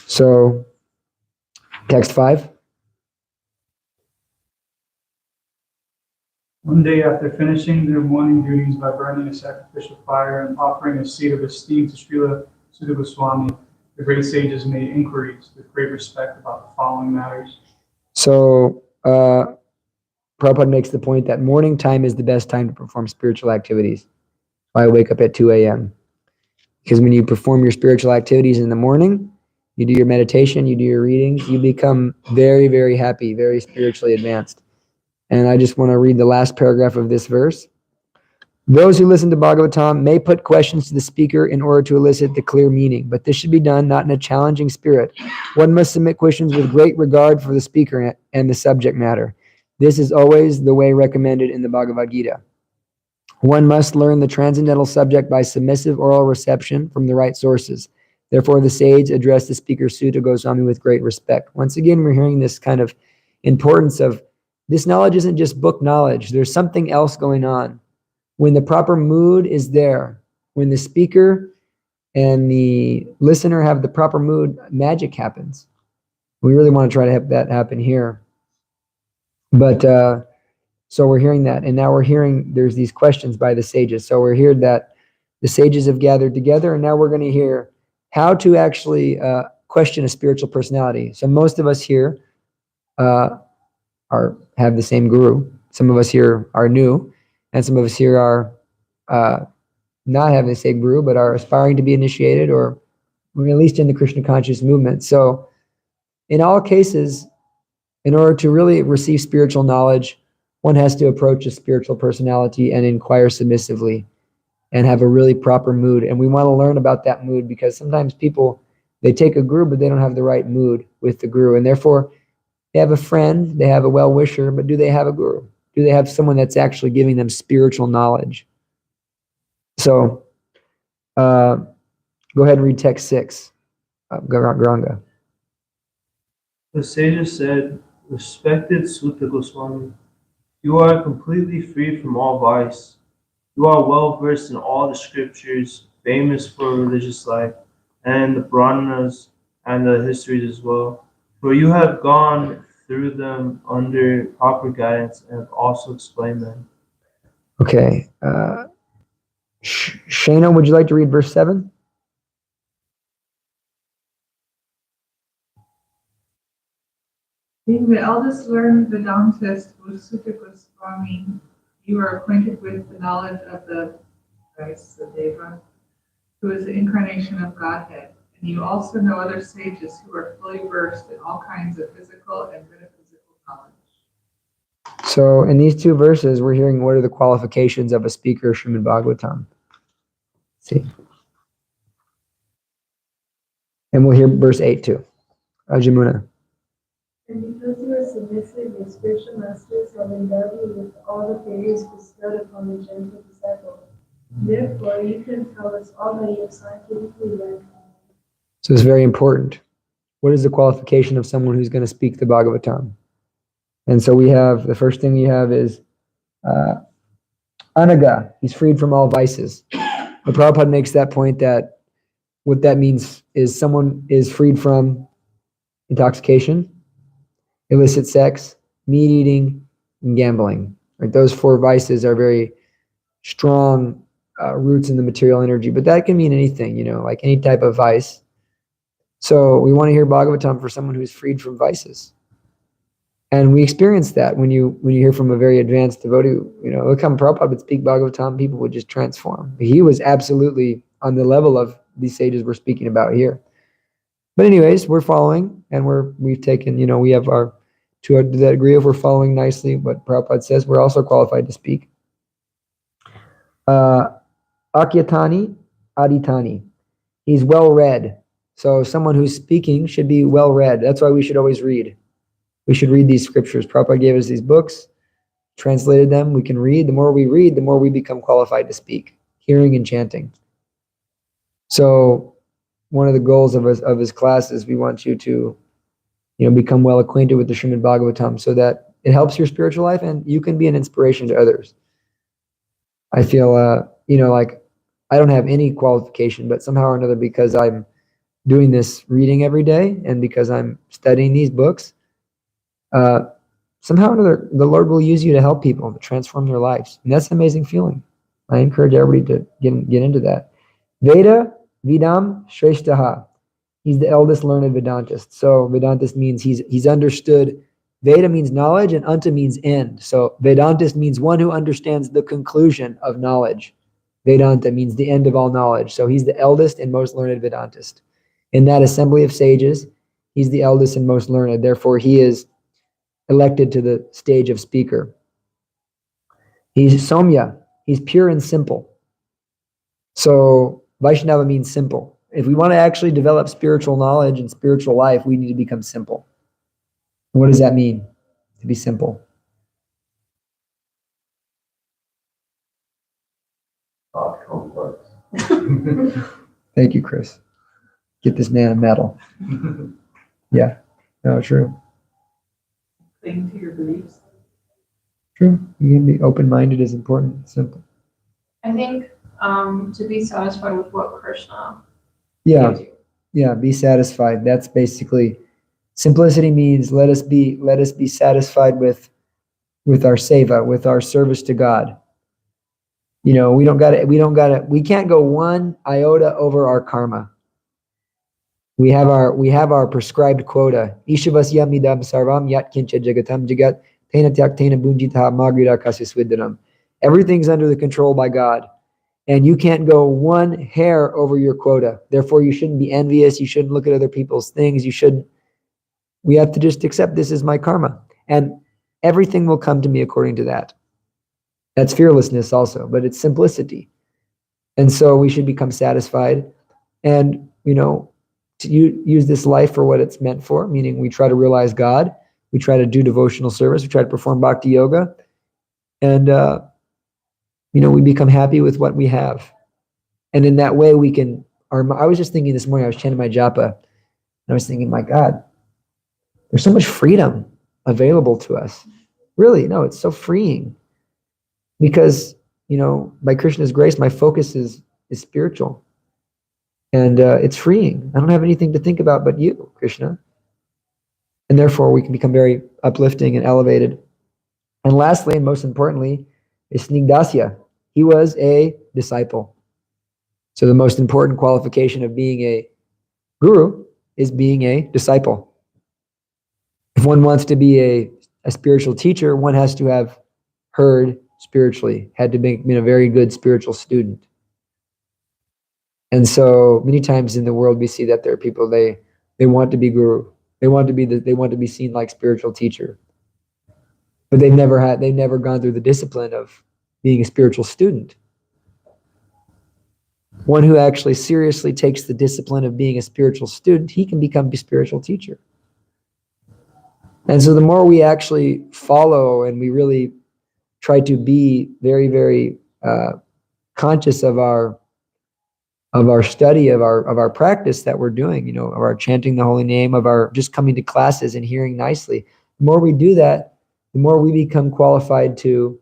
So, text 5. One day after finishing their morning duties by burning a sacrificial fire and offering a seat of esteem to Srila Sudha Goswami, the great sages made inquiries with great respect about the following matters. So, Prabhupada makes the point that morning time is the best time to perform spiritual activities. I wake up at 2 a.m. Because when you perform your spiritual activities in the morning, you do your meditation, you do your readings, you become very, very happy, very spiritually advanced. And I just want to read the last paragraph of this verse. Those who listen to Bhagavatam may put questions to the speaker in order to elicit the clear meaning, but this should be done not in a challenging spirit. One must submit questions with great regard for the speaker and the subject matter. This is always the way recommended in the Bhagavad Gita. One must learn the transcendental subject by submissive oral reception from the right sources. Therefore, the sage addressed the speaker Sutta Goswami with great respect. Once again, we're hearing this kind of importance of this knowledge isn't just book knowledge. There's something else going on. When the proper mood is there, when the speaker and the listener have the proper mood, magic happens. We really want to try to have that happen here. But so we're hearing that, and now we're hearing there's these questions by the sages. So we're hearing that the sages have gathered together, and now we're going to hear how to actually question a spiritual personality. So most of us here have the same guru. Some of us here are new, and some of us here are not having the same guru, but are aspiring to be initiated, or at least in the Krishna conscious movement. So in all cases, in order to really receive spiritual knowledge, one has to approach a spiritual personality and inquire submissively and have a really proper mood. And we want to learn about that mood, because sometimes people, they take a guru, but they don't have the right mood with the guru. And therefore, they have a friend, they have a well-wisher, but do they have a guru? Do they have someone that's actually giving them spiritual knowledge? So go ahead and read text 6, Garanga. The sages said, "Respected Sutta Goswami, you are completely free from all vice. You are well versed in all the scriptures, famous for religious life, and the Puranas and the histories as well. For you have gone through them under proper guidance and have also explained them." Okay. Shana, would you like to read verse 7? Being the eldest learned Vedantist Sutta Goswami, you are acquainted with the knowledge of the Deva, who is the incarnation of Godhead, and you also know other sages who are fully versed in all kinds of physical and metaphysical knowledge. So in these two verses, we're hearing what are the qualifications of a speaker of Srimad Bhagavatam. See? And we'll hear verse 8 too. Ajamuna. And because you are submissive, your spiritual masters have endowed you with all the favors bestowed upon the gentle disciple. Therefore, you can tell us all that you have scientifically learned. So it's very important. What is the qualification of someone who's going to speak the Bhagavatam? And so we have, the first thing you have is anaga. He's freed from all vices. But Prabhupada makes that point that what that means is someone is freed from intoxication, illicit sex, meat eating, and gambling. Right? Those 4 vices are very strong roots in the material energy, but that can mean anything, like any type of vice. So we want to hear Bhagavatam for someone who's freed from vices. And we experience that when you hear from a very advanced devotee. Look how Prabhupada would speak Bhagavatam, people would just transform. He was absolutely on the level of these sages we're speaking about here. But anyways, we're following, and we've taken, we have our, to that degree, if we're following nicely what Prabhupada says, we're also qualified to speak. Akyatani Aditani. He's well read. So someone who's speaking should be well read. That's why we should always read. We should read these scriptures. Prabhupada gave us these books, translated them. We can read. The more we read, the more we become qualified to speak, hearing and chanting. So one of the goals of his class is we want you to, become well acquainted with the Srimad Bhagavatam so that it helps your spiritual life and you can be an inspiration to others. I feel, like I don't have any qualification, but somehow or another, because I'm doing this reading every day and because I'm studying these books, somehow or another, the Lord will use you to help people, to transform their lives. And that's an amazing feeling. I encourage everybody to get into that. Veda Vidam Shreshtaha. He's the eldest learned Vedantist. So Vedantist means he's understood. Veda means knowledge and Anta means end. So Vedantist means one who understands the conclusion of knowledge. Vedanta means the end of all knowledge. So he's the eldest and most learned Vedantist. In that assembly of sages, he's the eldest and most learned. Therefore, he is elected to the stage of speaker. He's Somya. He's pure and simple. So Vaishnava means simple. If we want to actually develop spiritual knowledge and spiritual life, we need to become simple. What does that mean, to be simple? Not complex. Thank you, Chris. Get this man a medal. Yeah, no, true. Cling to your beliefs. True. You can be open-minded is important. Simple. I think to be satisfied with what Krishna Yeah, yeah, be satisfied. That's basically simplicity means let us be satisfied with our seva, with our service to God. You know, we can't go one iota over our karma. We have our prescribed quota. Ishavas yamidam sarvam yat kincha jagatam jagat tena tyaktena bunjita magrita kasisvidanam. Everything's under the control by God. And you can't go one hair over your quota. Therefore, you shouldn't be envious. You shouldn't look at other people's things. We have to just accept this is my karma. And everything will come to me according to that. That's fearlessness also, but it's simplicity. And so we should become satisfied and, to use this life for what it's meant for, meaning we try to realize God, we try to do devotional service, we try to perform bhakti yoga, and, we become happy with what we have. And in that way, I was just thinking this morning, I was chanting my japa, and I was thinking, my God, there's so much freedom available to us. Really, no, it's so freeing. Because, by Krishna's grace, my focus is spiritual. And it's freeing. I don't have anything to think about but you, Krishna. And therefore, we can become very uplifting and elevated. And lastly, and most importantly, is Snigdasya. He was a disciple. So the most important qualification of being a guru is being a disciple. If one wants to be a spiritual teacher, one has to have heard spiritually, had to be a very good spiritual student. And so many times in the world we see that there are people they want to be guru. They want to be seen like spiritual teacher. But they've never gone through the discipline of being a spiritual student. One who actually seriously takes the discipline of being a spiritual student, he can become a spiritual teacher. And so the more we actually follow and we really try to be very, very conscious of our study, of our practice that we're doing, of our chanting the holy name, of our just coming to classes and hearing nicely. The more we do that, the more we become qualified to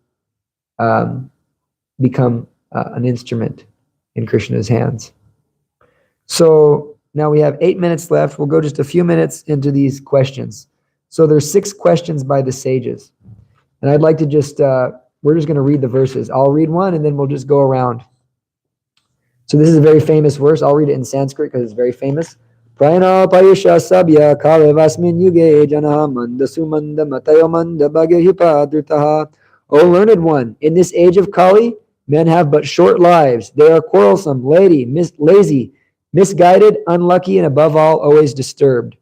become an instrument in Krishna's hands. So now we have 8 minutes left. We'll go just a few minutes into these questions. So there's 6 questions by the sages. And I'd like to we're just going to read the verses. I'll read one and then we'll just go around. So this is a very famous verse. I'll read it in Sanskrit because it's very famous. Prayana payusha sabya kalevasmin yuge janaha manda sumanda matayo manda bhagyahipa dritaha. O learned one, in this age of Kali, men have but short lives. They are quarrelsome, lazy, misguided, unlucky, and above all, always disturbed.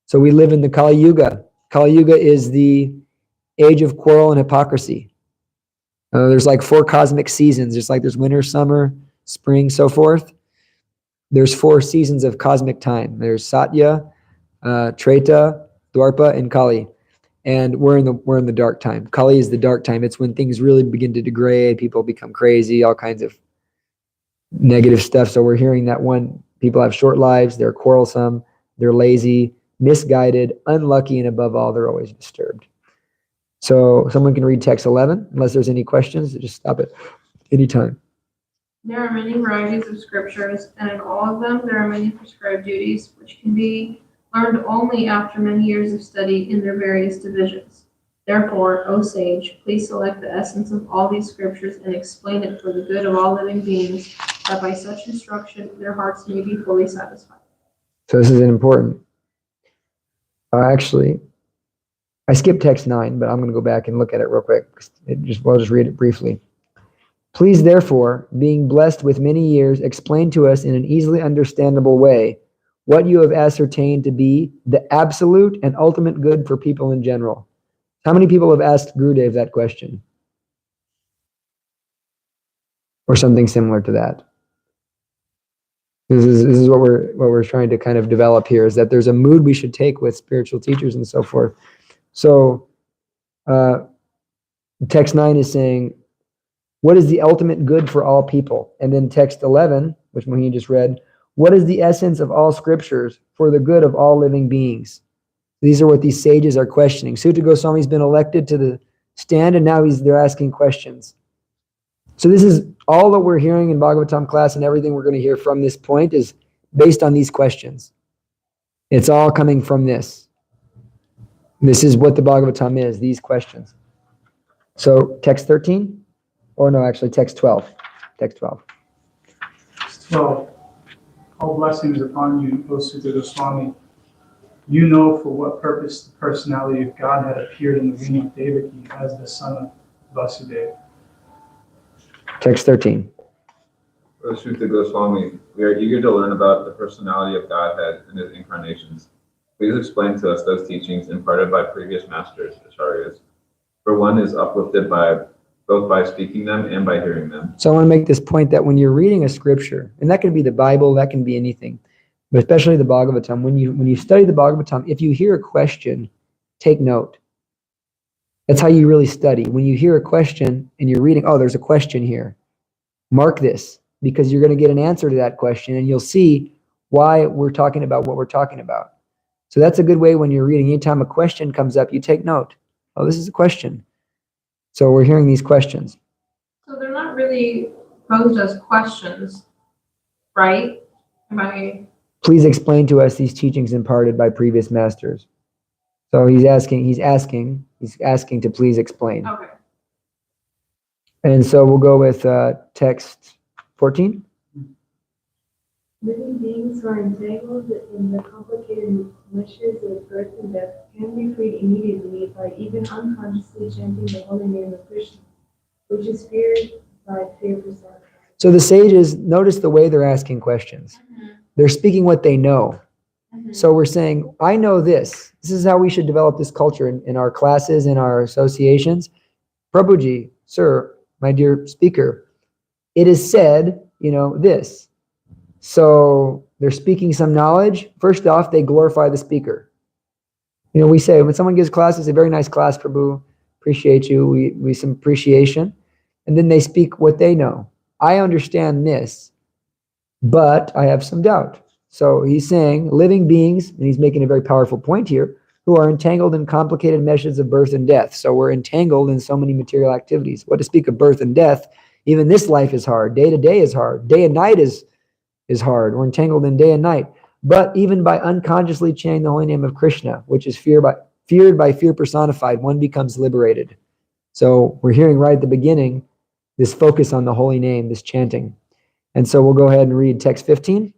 So we live in the Kali Yuga. Kali Yuga is the age of quarrel and hypocrisy. There's like 4 cosmic seasons. There's winter, summer, spring, so forth. There's 4 seasons of cosmic time. There's Satya, Treta, Dwarpa, and Kali. And we're in the dark time. Kali is the dark time. It's when things really begin to degrade. People become crazy, all kinds of negative stuff. So we're hearing that people have short lives. They're quarrelsome. They're lazy, misguided, unlucky, and above all, they're always disturbed. So someone can read text 11, unless there's any questions. Just stop it anytime. There are many varieties of scriptures, and in all of them there are many prescribed duties, which can be learned only after many years of study in their various divisions. Therefore, O sage, please select the essence of all these scriptures and explain it for the good of all living beings, that by such instruction their hearts may be fully satisfied. So this is important. Actually, I skipped text 9, but I'm going to go back and look at it real quick. I'll just read it briefly. Please, therefore, being blessed with many years, explain to us in an easily understandable way what you have ascertained to be the absolute and ultimate good for people in general. How many people have asked Gurudev that question? Or something similar to that? This is what we're trying to kind of develop here, is that there's a mood we should take with spiritual teachers and so forth. So text 9 is saying, what is the ultimate good for all people? And then text 11, which Mohini just read, what is the essence of all scriptures for the good of all living beings? These are what these sages are questioning. Sutta Goswami's been elected to the stand, and now they're asking questions. So this is all that we're hearing in Bhagavatam class, and everything we're going to hear from this point is based on these questions. It's all coming from this. This is what the Bhagavatam is, these questions. So text 13, or no, actually text 12. Text 12. 12. All blessings upon you, O Sutta Goswami. You know for what purpose the personality of God had appeared in the womb of Devaki as the son of Vasudeva. Text 13. O Sutta Goswami, we are eager to learn about the personality of Godhead and his incarnations. Please explain to us those teachings imparted by previous masters, acharyas. For one is uplifted by both by speaking them and by hearing them. So I want to make this point that when you're reading a scripture, and that can be the Bible, that can be anything, but especially the Bhagavatam, when you study the Bhagavatam, if you hear a question, take note. That's how you really study. When you hear a question and you're reading, oh, there's a question here. Mark this, because you're going to get an answer to that question, and you'll see why we're talking about what we're talking about. So that's a good way when you're reading. Anytime a question comes up, you take note. Oh, this is a question. So we're hearing these questions. So they're not really posed as questions, right? Am I? Please explain to us these teachings imparted by previous masters. So he's asking to please explain. Okay. And so we'll go with text 14. Living beings who are entangled in the complicated meshes of birth and death can be freed immediately by even unconsciously chanting the holy name of Krishna, which is feared by fear personified. So the sages, notice the way they're asking questions. They're speaking what they know. So we're saying, I know this. This is how we should develop this culture in our classes, in our associations. Prabhuji, sir, my dear speaker, it is said, this. So they're speaking some knowledge. First off, they glorify the speaker. We say, when someone gives class, it's a very nice class, Prabhu. Appreciate you. We some appreciation. And then they speak what they know. I understand this, but I have some doubt. So he's saying living beings, and he's making a very powerful point here, who are entangled in complicated meshes of birth and death. So we're entangled in so many material activities. What to speak of birth and death? Even this life is hard. Day to day is hard. Day and night is hard. We're entangled in day and night. But even by unconsciously chanting the holy name of Krishna, which is feared by fear personified, one becomes liberated. So we're hearing right at the beginning this focus on the holy name, this chanting. And so we'll go ahead and read text 15.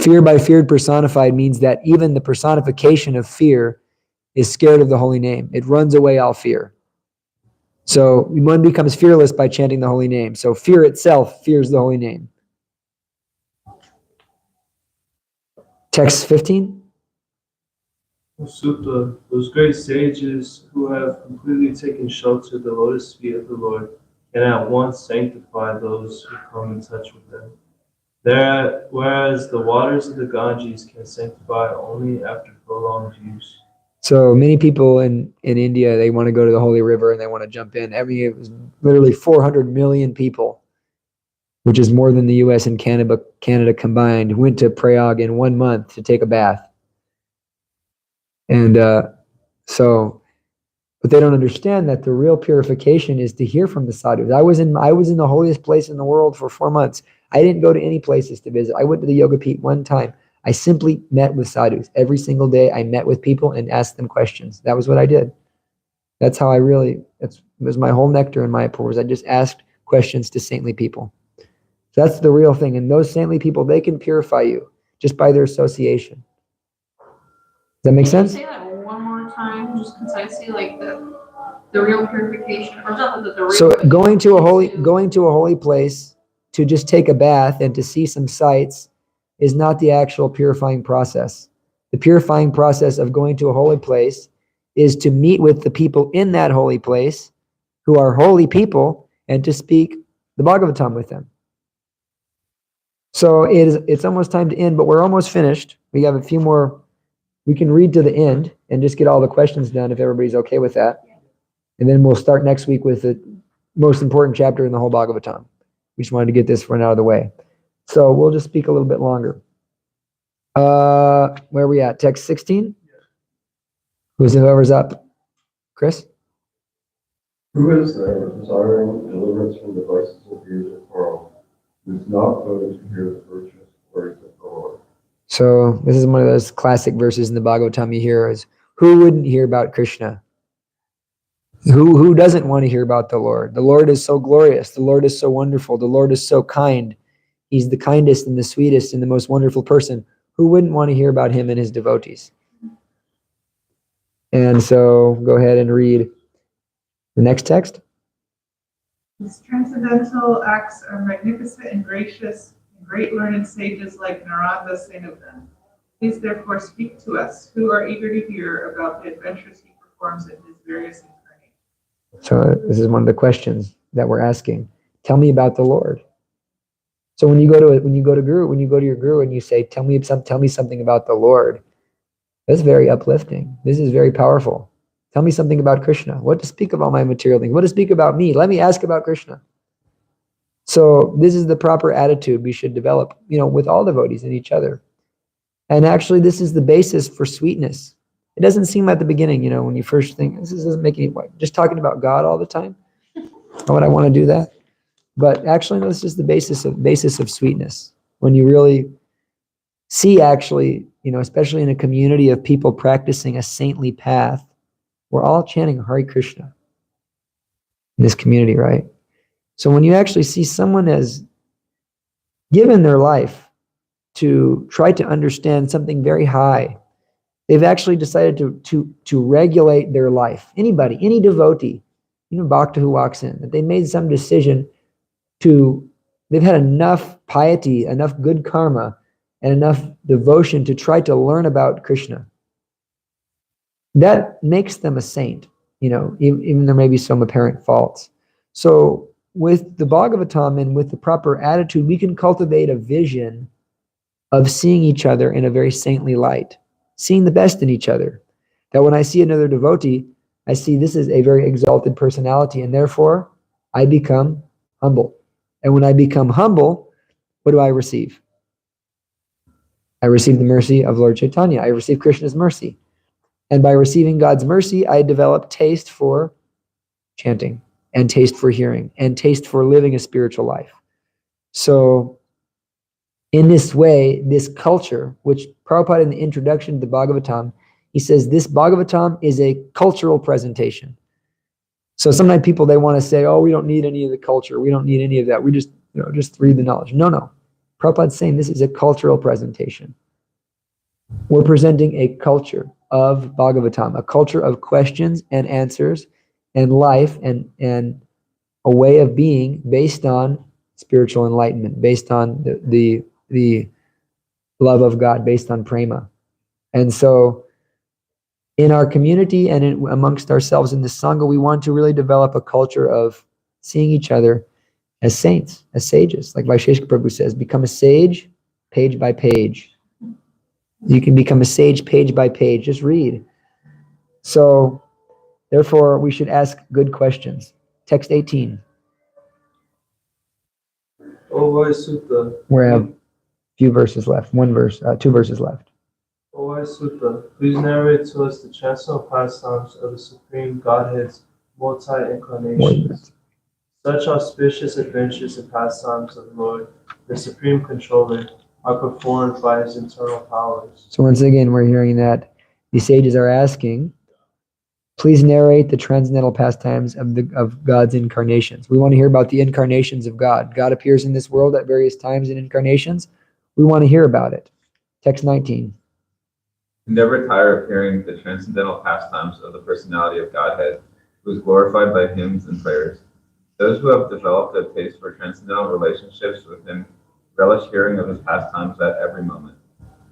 Fear by feared personified means that even the personification of fear is scared of the holy name. It runs away all fear. So one becomes fearless by chanting the holy name. So fear itself fears the holy name. Text 15. O Sutta, those great sages who have completely taken shelter at the lotus feet of the Lord can at once sanctify those who come in touch with them. Whereas the waters of the Ganges can sanctify only after prolonged use. So many people in India, they want to go to the holy river and they want to jump in. It was literally 400 million people, which is more than the US and Canada combined, went to Prayag in 1 month to take a bath. And but they don't understand that the real purification is to hear from the sadhus. I was in the holiest place in the world for 4 months. I didn't go to any places to visit. I went to the Yoga Peat one time. I simply met with sadhus. Every single day I met with people and asked them questions. That was what I did. That's how it was my whole nectar in Mayapur, was I just asked questions to saintly people. So that's the real thing. And those saintly people, they can purify you just by their association. Does that make sense? Can you say that one more time, just concisely, like the real purification, or not the real. So going to a holy place to just take a bath and to see some sights is not the actual purifying process. The purifying process of going to a holy place is to meet with the people in that holy place who are holy people and to speak the Bhagavatam with them. So it's almost time to end, but we're almost finished. We have a few more. We can read to the end and just get all the questions done if everybody's okay with that. And then we'll start next week with the most important chapter in the whole Bhagavatam. We just wanted to get this one out of the way. So we'll just speak a little bit longer. Where are we at? Text 16? Whoever's up? Chris? Who is there desiring deliverance from the vices of use or quarrel? is not going to hear the virtuous words of the Lord. So this is one of those classic verses in the Bhagavatam you hear is, who wouldn't hear about Krishna? Who doesn't want to hear about the Lord? The Lord is so glorious. The Lord is so wonderful. The Lord is so kind. He's the kindest and the sweetest and the most wonderful person. Who wouldn't want to hear about him and his devotees? And so go ahead and read the next text. His transcendental acts are magnificent and gracious, and great learned sages like Narada sing of them. Please therefore speak to us, who are eager to hear about the adventures he performs in his various incarnations. So this is one of the questions that we're asking. Tell me about the Lord. So when you go to your guru and you say, tell me something about the Lord, that's very uplifting. This is very powerful. Tell me something about Krishna. What to speak of all my material things? What to speak about me? Let me ask about Krishna. So this is the proper attitude we should develop, with all devotees and each other. And actually, this is the basis for sweetness. It doesn't seem at the beginning, when you first think, this doesn't make any point. Just talking about God all the time. Why would I want to do that? But actually, no, this is the basis of sweetness. When you really see, actually, especially in a community of people practicing a saintly path, we're all chanting Hare Krishna in this community, right? So when you actually see someone has given their life to try to understand something very high, they've actually decided to regulate their life. Anybody, any devotee, bhakta who walks in, that they made some decision they've had enough piety, enough good karma, and enough devotion to try to learn about Krishna. That makes them a saint, even there may be some apparent faults. So with the Bhagavatam and with the proper attitude, we can cultivate a vision of seeing each other in a very saintly light, seeing the best in each other. That when I see another devotee, I see this is a very exalted personality, and therefore I become humble. And when I become humble, what do I receive? I receive the mercy of Lord Chaitanya. I receive Krishna's mercy. And by receiving God's mercy, I develop taste for chanting and taste for hearing and taste for living a spiritual life. So in this way, this culture, which Prabhupada in the introduction to the Bhagavatam, he says this Bhagavatam is a cultural presentation. So sometimes people, they want to say, oh, we don't need any of the culture. We don't need any of that. We just, just read the knowledge. No. Prabhupada's saying this is a cultural presentation. We're presenting a culture of Bhagavatam, a culture of questions and answers and life and a way of being based on spiritual enlightenment, based on the love of God, based on prema. And so in our community and amongst ourselves in the Sangha, we want to really develop a culture of seeing each other as saints, as sages. Like Vaisheshika Prabhu says, become a sage page by page. You can become a sage page by page. Just read. So, therefore, we should ask good questions. Text 18. O Sutta, We have a few verses left. Two verses left. O Sutta, please narrate to us the transcendental pastimes of the Supreme Godhead's multi-incarnations. Such auspicious adventures and pastimes of the Lord, the Supreme Controller, are performed by his internal powers. So once again, we're hearing that the sages are asking, please narrate the transcendental pastimes of God's incarnations. We want to hear about the incarnations of God. God appears in this world at various times in incarnations. We want to hear about it. Text 19. Never tire of hearing the transcendental pastimes of the personality of Godhead, who is glorified by hymns and prayers. Those who have developed a taste for transcendental relationships with him relish hearing of his pastimes at every moment.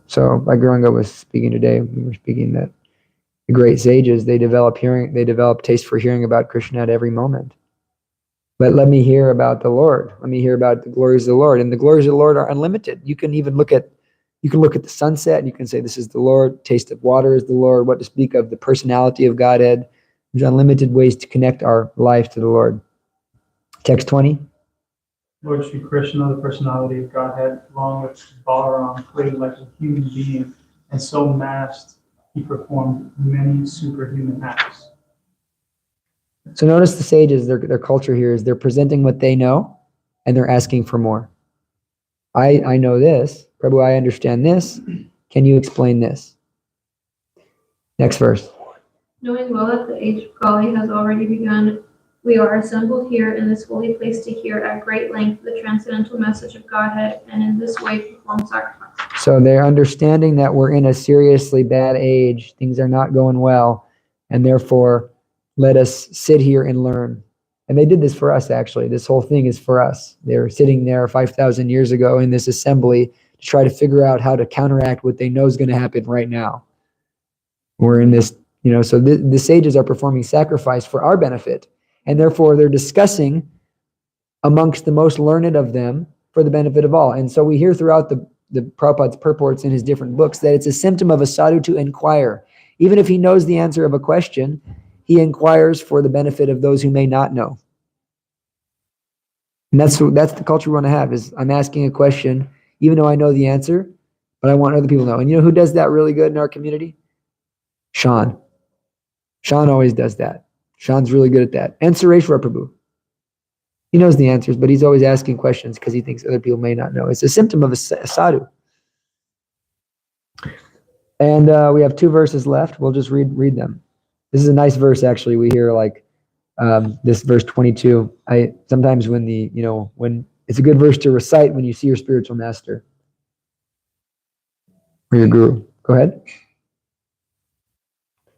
So, like Gauranga was speaking today, we were speaking that the great sages, they develop taste for hearing about Krishna at every moment. But let me hear about the Lord. Let me hear about the glories of the Lord. And the glories of the Lord are unlimited. You can even look at the sunset and you can say, this is the Lord. Taste of water is the Lord. What to speak of the personality of Godhead. There's unlimited ways to connect our life to the Lord. Text 20. Lord Sri Krishna, the personality of Godhead, along with Balaram, created like a human being, and so masked, he performed many superhuman acts. So notice the sages, their culture here is they're presenting what they know and they're asking for more. I know this. Prabhu, I understand this. Can you explain this? Next verse. Knowing well that the age of Kali has already begun, we are assembled here in this holy place to hear at great length the transcendental message of Godhead, and in this way perform sacrifice. So they're understanding that we're in a seriously bad age. Things are not going well, and therefore let us sit here and learn. And they did this for us, actually. This whole thing is for us. They were sitting there 5,000 years ago in this assembly to try to figure out how to counteract what they know is going to happen right now. We're in this, so the sages are performing sacrifice for our benefit, and therefore they're discussing amongst the most learned of them for the benefit of all. And so we hear throughout the Prabhupada's purports in his different books that it's a symptom of a sadhu to inquire. Even if he knows the answer of a question, he inquires for the benefit of those who may not know. And that's the culture we want to have, is I'm asking a question, even though I know the answer, but I want other people to know. And you know who does that really good in our community? Sean. Sean always does that. Sean's really good at that. And Sureshwar Prabhu. He knows the answers, but he's always asking questions because he thinks other people may not know. It's a symptom of a sadhu. And we have 2 verses left. We'll just read them. This is a nice verse, actually. We hear this verse 22. Sometimes when it's a good verse to recite when you see your spiritual master or your guru. Go ahead.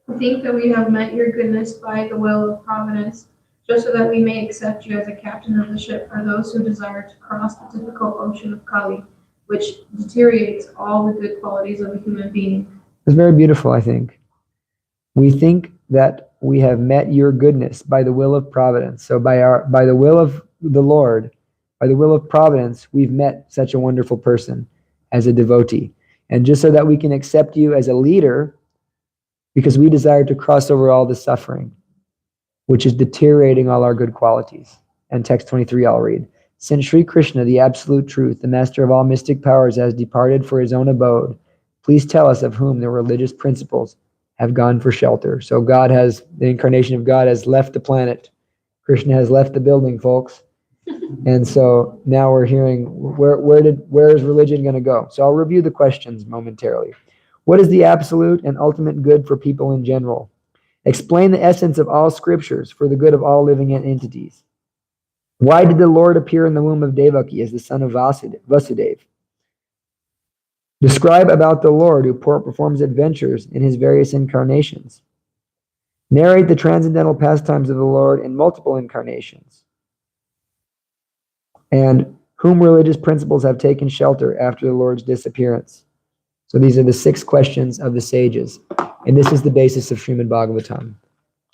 I think that we have met your goodness by the will of providence, just so that we may accept you as a captain of the ship for those who desire to cross the difficult ocean of Kali, which deteriorates all the good qualities of a human being. It's very beautiful, I think. We think that we have met your goodness by the will of providence. So by the will of the Lord, by the will of providence, we've met such a wonderful person as a devotee. And just so that we can accept you as a leader, because we desire to cross over all the suffering, which is deteriorating all our good qualities. And text 23 I'll read. Since Sri Krishna, the absolute truth, the master of all mystic powers, has departed for his own abode, please tell us of whom the religious principles have gone for shelter. So the incarnation of God has left the planet. Krishna has left the building, folks. And so now we're hearing, where is religion going to go? So I'll review the questions momentarily. What is the absolute and ultimate good for people in general? Explain the essence of all scriptures for the good of all living entities. Why did the Lord appear in the womb of Devaki as the son of Vasudeva? Describe about the Lord who performs adventures in his various incarnations. Narrate the transcendental pastimes of the Lord in multiple incarnations. And whom religious principles have taken shelter after the Lord's disappearance? So these are the 6 questions of the sages. And this is the basis of Srimad Bhagavatam.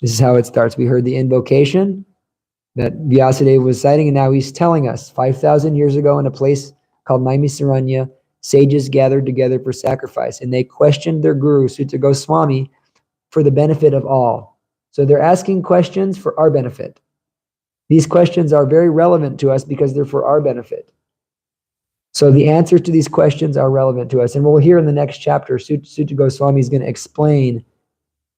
This is how it starts. We heard the invocation that Vyasadeva was citing, and now he's telling us 5,000 years ago in a place called Naimisaranya, sages gathered together for sacrifice, and they questioned their guru, Sutta Goswami, for the benefit of all. So they're asking questions for our benefit. These questions are very relevant to us because they're for our benefit. So the answers to these questions are relevant to us. And we'll hear in the next chapter, Sutta Goswami is going to explain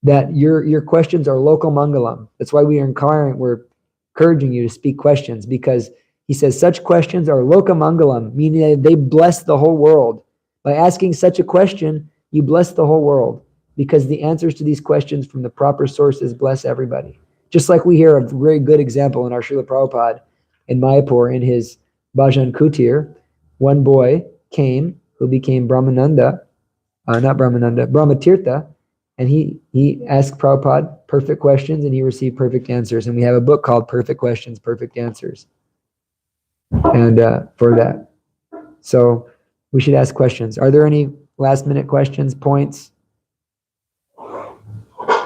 that your questions are lokal mangalam. That's why we're encouraging you to speak questions, because he says such questions are loka mangalam, meaning that they bless the whole world. By asking such a question, you bless the whole world, because the answers to these questions from the proper sources bless everybody. Just like we hear a very good example in our Srila Prabhupada in Mayapur in his Bhajan Kutir. One boy came who became Brahmatirtha, and he asked Prabhupada perfect questions and he received perfect answers. And we have a book called Perfect Questions, Perfect Answers. And for that. So we should ask questions. Are there any last minute questions, points,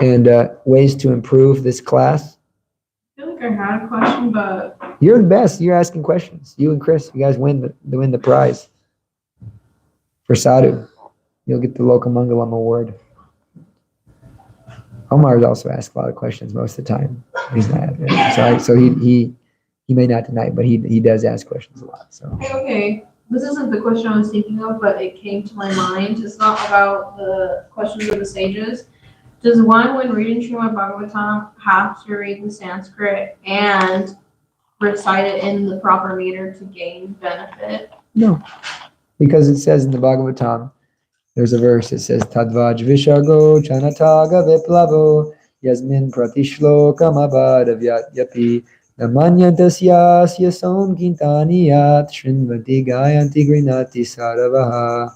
and ways to improve this class? I feel like I had a question, but You're the best. You're asking questions. You and Chris, you guys win the prize for Sadhu. You'll get the Loka Mangalam award. Omar's also asked a lot of questions most of the time. He's not sorry, so he may not deny it, but he does ask questions a lot. So okay. This isn't the question I was thinking of, but it came to my mind. It's not about the questions of the sages. Does one, when reading Srimad Bhagavatam, have to read the Sanskrit and recite it in the proper meter to gain benefit? No, because it says in the Bhagavatam, there's a verse that says, Tadvaj Vishargo Chanataga Viplavo Yasmin Pratishlokam Abhadavyat Yapi Namanyantasyasya Som Kintaniyat Shrinvati Gayanti Grinati Saravaha.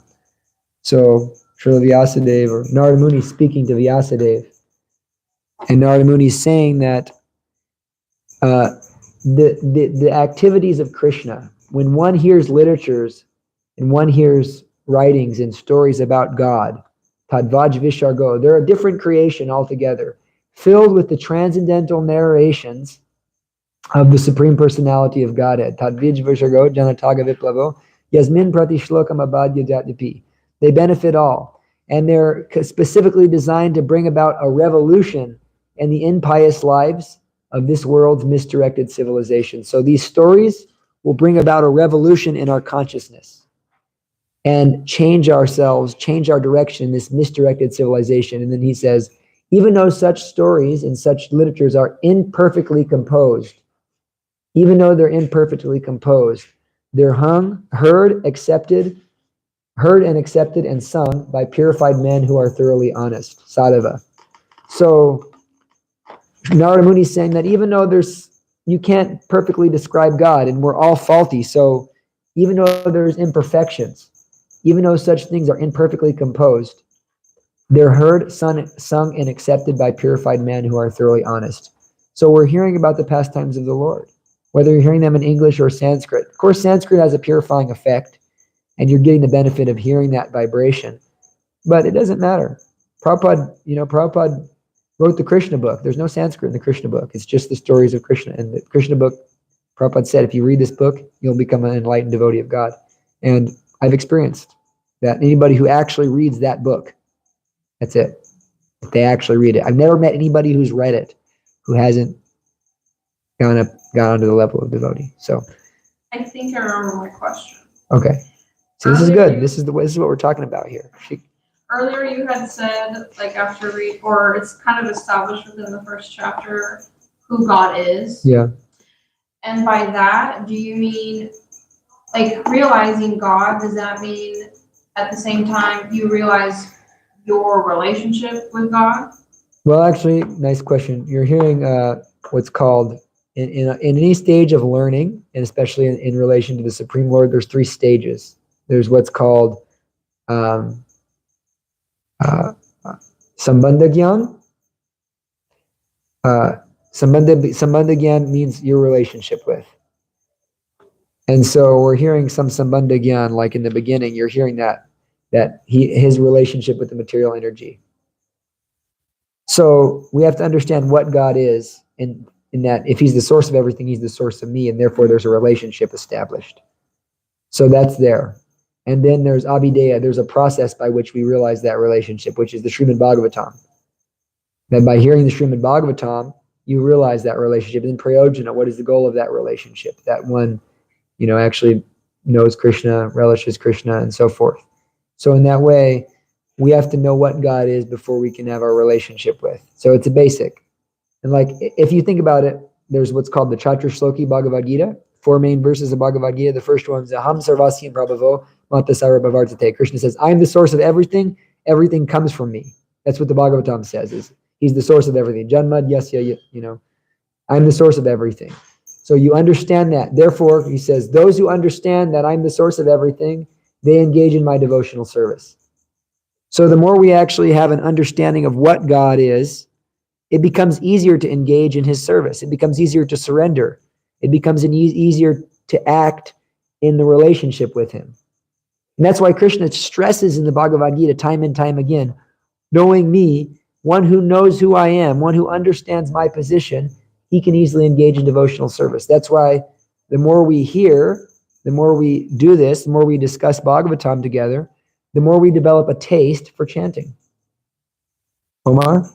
So, Srila Vyasadeva, or Narada Muni speaking to Vyasadeva, and Narada Muni is saying that the activities of Krishna, when one hears literatures and one hears writings and stories about God, Tadvaj Vishargo, they're a different creation altogether, filled with the transcendental narrations of the Supreme Personality of Godhead. Tadvaj Vishargo, Janataga Viplavo, Yasmin Pratishlokam Abhadya Jatyapi. They benefit all. And they're specifically designed to bring about a revolution in the impious lives of this world's misdirected civilization. So these stories will bring about a revolution in our consciousness and change ourselves, change our direction in this misdirected civilization. And then he says, even though such stories and such literatures are imperfectly composed, even though they're imperfectly composed, they're heard and accepted and sung by purified men who are thoroughly honest. Sadhava. So Narada Muni is saying that even though you can't perfectly describe God and we're all faulty, so even though there's imperfections, even though such things are imperfectly composed, they're heard, sung, and accepted by purified men who are thoroughly honest. So we're hearing about the pastimes of the Lord, whether you're hearing them in English or Sanskrit. Of course, Sanskrit has a purifying effect, and you're getting the benefit of hearing that vibration. But it doesn't matter. Prabhupada wrote the Krishna book. There's no Sanskrit in the Krishna book. It's just the stories of Krishna. And the Krishna book, Prabhupada said, if you read this book, you'll become an enlightened devotee of God. And I've experienced that anybody who actually reads that book, that's it. If they actually read it. I've never met anybody who's read it who hasn't gone to the level of devotee. So I think I remember my question. okay. So this is good. This is what we're talking about here. Earlier you had said, like after or it's kind of established within the first chapter who God is. Yeah. And by that, do you mean like realizing God? Does that mean at the same time you realize your relationship with God? Well, actually, nice question. You're hearing what's called in any stage of learning, and especially in relation to the Supreme Lord, there's 3 stages. There's what's called Sambandha Gyan. Sambandha Gyan means your relationship with. And so we're hearing some Sambandha Gyan, like in the beginning, you're hearing that his relationship with the material energy. So we have to understand what God is in that if he's the source of everything, he's the source of me, and therefore there's a relationship established. So that's there. And then there's Abhideya, there's a process by which we realize that relationship, which is the Srimad Bhagavatam. That by hearing the Srimad Bhagavatam, you realize that relationship. And then Prayojana, what is the goal of that relationship? That one, actually knows Krishna, relishes Krishna, and so forth. So in that way, we have to know what God is before we can have our relationship with. So it's a basic. And like, if you think about it, there's what's called the Chatra Shloki Bhagavad Gita, 4 main verses of Bhagavad Gita. The first one is Aham Sarvasyam Prabhavo Matasara Bhavartate. Krishna says, I'm the source of everything. Everything comes from me. That's what the Bhagavatam says, is he's the source of everything. Janmad Yasya, I'm the source of everything. So you understand that. Therefore, he says, those who understand that I'm the source of everything, they engage in my devotional service. So the more we actually have an understanding of what God is, it becomes easier to engage in his service. It becomes easier to surrender. It becomes easier to act in the relationship with him. And that's why Krishna stresses in the Bhagavad Gita time and time again, knowing me, one who knows who I am, one who understands my position, he can easily engage in devotional service. That's why the more we hear, the more we do this, the more we discuss Bhagavatam together, the more we develop a taste for chanting. Omar?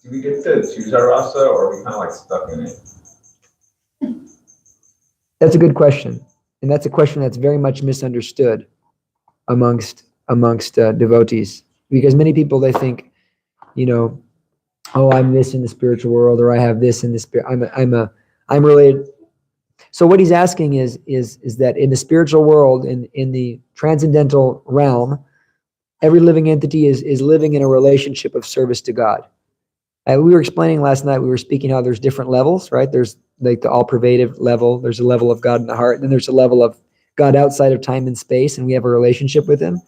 Do we get to choose our rasa, or are we kind of like stuck in it? That's a good question. And that's a question that's very much misunderstood amongst devotees. Because many people, they think, oh, I'm this in the spiritual world, or I have this in the spirit. I'm related So what he's asking is that in the spiritual world, in the transcendental realm, every living entity is living in a relationship of service to God. We were explaining last night, we were speaking how there's different levels, right? There's like the all-pervasive level. There's a level of God in the heart. And then there's a level of God outside of time and space, and we have a relationship with him.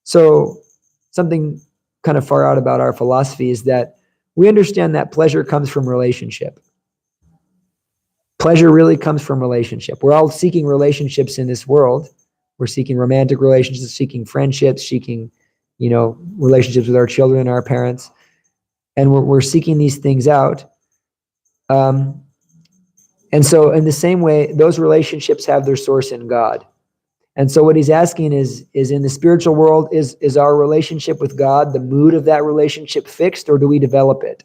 So something kind of far out about our philosophy is that we understand that pleasure comes from relationship. Pleasure really comes from relationship. We're all seeking relationships in this world. We're seeking romantic relationships, seeking friendships, seeking, relationships with our children, our parents. And we're seeking these things out. And so in the same way, those relationships have their source in God. And so what he's asking is in the spiritual world, is our relationship with God, the mood of that relationship fixed, or do we develop it?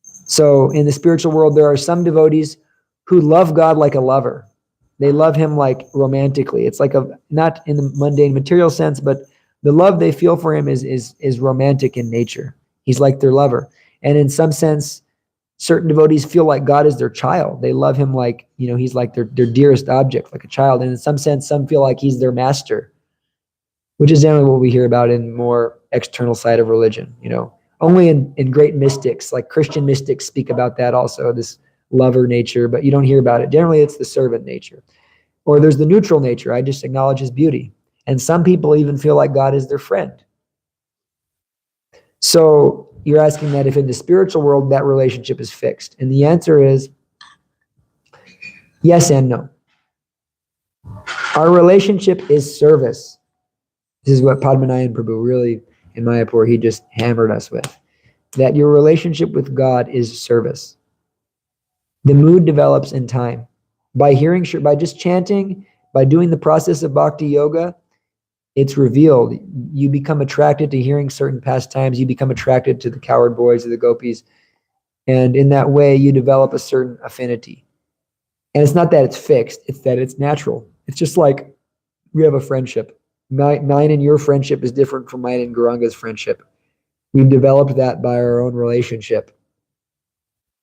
So in the spiritual world, there are some devotees who love God like a lover. They love him like romantically. It's like not in the mundane material sense, but the love they feel for him is romantic in nature. He's like their lover. And in some sense, certain devotees feel like God is their child. They love him like, he's like their dearest object, like a child. And in some sense, some feel like he's their master, which is generally what we hear about in more external side of religion. Only in great mystics, like Christian mystics, speak about that also, this lover nature, but you don't hear about it. Generally, it's the servant nature. Or there's the neutral nature. I just acknowledge his beauty. And some people even feel like God is their friend. So you're asking that if in the spiritual world that relationship is fixed. And the answer is yes and no. Our relationship is service. This is what Padmanabhan Prabhu really, in Mayapur, he just hammered us with. That your relationship with God is service. The mood develops in time. By just chanting, by doing the process of bhakti yoga, it's revealed. You become attracted to hearing certain pastimes. You become attracted to the cowherd boys or the gopis. And in that way, you develop a certain affinity. And it's not that it's fixed. It's that it's natural. It's just like we have a friendship. Mine and your friendship is different from mine and Gauranga's friendship. We've developed that by our own relationship.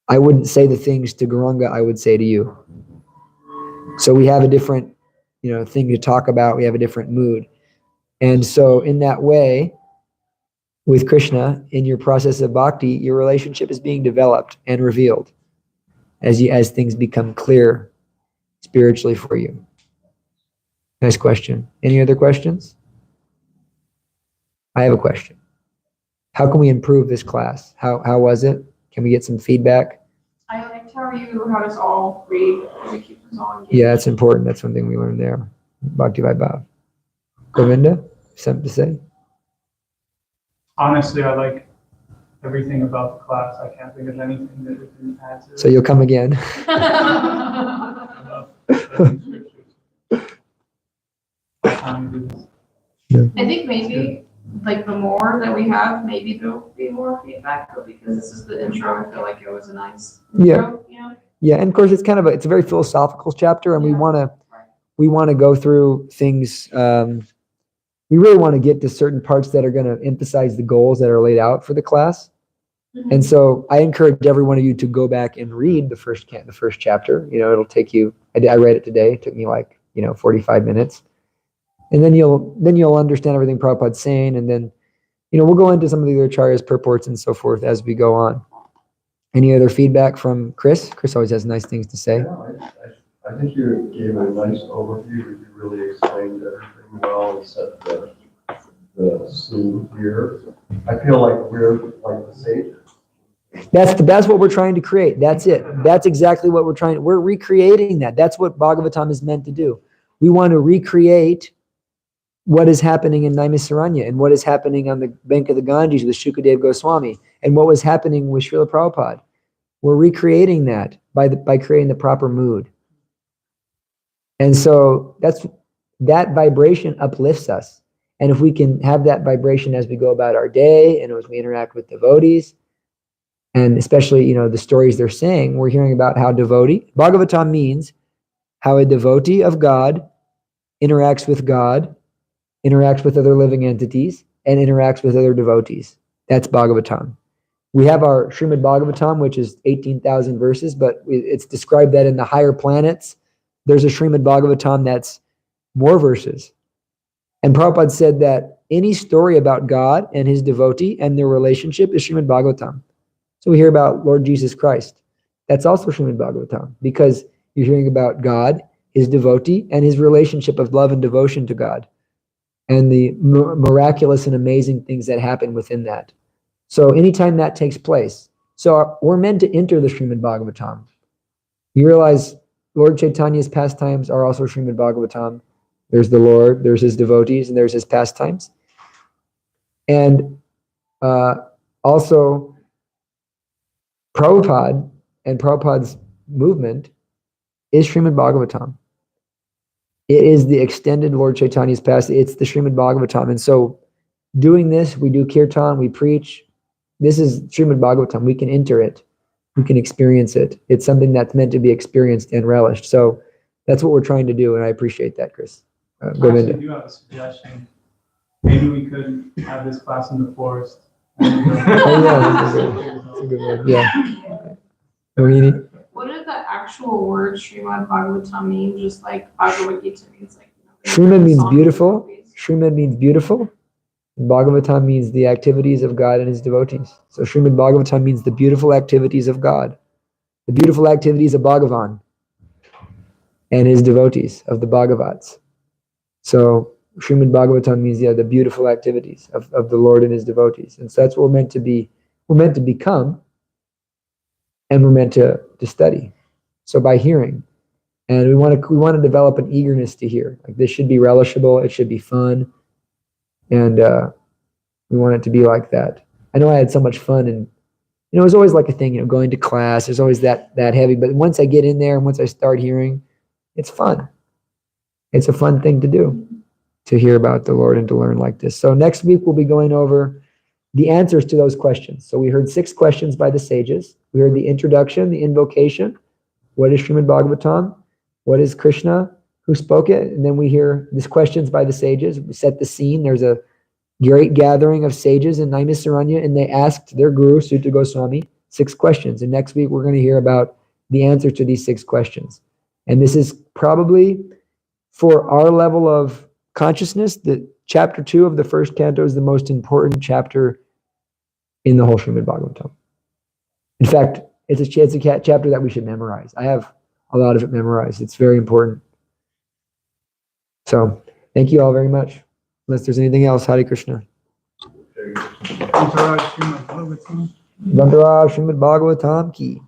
I wouldn't say the things to Gauranga I would say to you. So we have a different, thing to talk about. We have a different mood. And so in that way, with Krishna, in your process of bhakti, your relationship is being developed and revealed as things become clear spiritually for you. Nice question. Any other questions? I have a question. How can we improve this class? How was it? Can we get some feedback? I liked how to all read. We keep us all engaged. Yeah, that's important. That's one thing we learned there. Bhakti Vaibhav. Govinda, something to say? Honestly, I like everything about the class. I can't think of anything that we didn't add to it. So you'll come again. I love studying scriptures. I think maybe the more that we have, maybe there'll be more feedback, but because this is the intro, I feel like it was a nice intro, Yeah, and of course it's it's a very philosophical chapter, and we want to go through things. We really want to get to certain parts that are going to emphasize the goals that are laid out for the class. Mm-hmm. And so I encourage every one of you to go back and read the first chapter. It'll take you. I read it today. It took me 45 minutes, and then you'll understand everything Prabhupada's saying, and then we'll go into some of the other acharyas, purports, and so forth as we go on. Any other feedback from Chris? Chris always has nice things to say. Yeah, I think you gave a nice overview. You really explained everything well and set the scene here. I feel like we're like the sages. That's what we're trying to create. That's it. That's exactly what we're recreating that. That's what Bhagavatam is meant to do. We want to recreate what is happening in Naimisaranya and what is happening on the bank of the Ganges with Shukadev Goswami and what was happening with Srila Prabhupada. We're recreating that by creating the proper mood. And so that vibration uplifts us. And if we can have that vibration as we go about our day and as we interact with devotees, and especially, the stories they're saying, we're hearing about how Bhagavatam means how a devotee of God interacts with God, interacts with other living entities, and interacts with other devotees. That's Bhagavatam. We have our Srimad Bhagavatam, which is 18,000 verses, but it's described that in the higher planets, there's a Srimad Bhagavatam that's more verses. And Prabhupada said that any story about God and his devotee and their relationship is Srimad Bhagavatam. So we hear about Lord Jesus Christ. That's also Srimad Bhagavatam, because you're hearing about God, his devotee, and his relationship of love and devotion to God, and the miraculous and amazing things that happen within that. So anytime that takes place, so we're meant to enter the Srimad Bhagavatam. You realize Lord Chaitanya's pastimes are also Srimad Bhagavatam. There's the Lord, there's his devotees, and there's his pastimes. And also Prabhupada and Prabhupada's movement is Srimad Bhagavatam. It is the extended Lord Chaitanya's past. It's the Srimad Bhagavatam. And so doing this, we do kirtan, we preach. This is Srimad Bhagavatam. We can enter it. We can experience it. It's something that's meant to be experienced and relished. So that's what we're trying to do, and I appreciate that, Chris. Actually, I do have a suggestion. Maybe we could have this class in the forest. Oh yeah, that's a good one. Yeah. Rohini? What do the actual words Srimad Bhagavatam mean? Just like Bhagavad Gita means like, Srimad means beautiful. Srimad means beautiful. Bhagavatam means the activities of God and his devotees. So Srimad Bhagavatam means the beautiful activities of God, the beautiful activities of Bhagavan and his devotees, of the Bhagavats. So Srimad Bhagavatam means, the beautiful activities of the Lord and his devotees. And so that's what we're meant to be. We're meant to become, and we're meant to study. So by hearing. And we want to develop an eagerness to hear. Like, this should be relishable, it should be fun. And we want it to be like that. I know I had so much fun, and it was always like a thing, going to class, there's always that heavy. But once I get in there and once I start hearing, it's fun. It's a fun thing to do, to hear about the Lord and to learn like this. So next week we'll be going over the answers to those questions. So we heard 6 questions by the sages. We heard the introduction, the invocation. What is Srimad Bhagavatam? What is Krishna? Who spoke it? And then we hear these questions by the sages. We set the scene. There's a great gathering of sages in Naimisaranya, and they asked their guru, Sutta Goswami, 6 questions. And next week we're going to hear about the answer to these 6 questions. And this is probably, for our level of consciousness, the chapter 2 of the first canto is the most important chapter in the whole Srimad Bhagavatam. In fact, it's a chapter that we should memorize. I have a lot of it memorized. It's very important. So thank you all very much. Unless there's anything else, Hare Krishna. Antaraj Srimad Bhagavatam. Vantaraj Srimad Bhagavatam ki.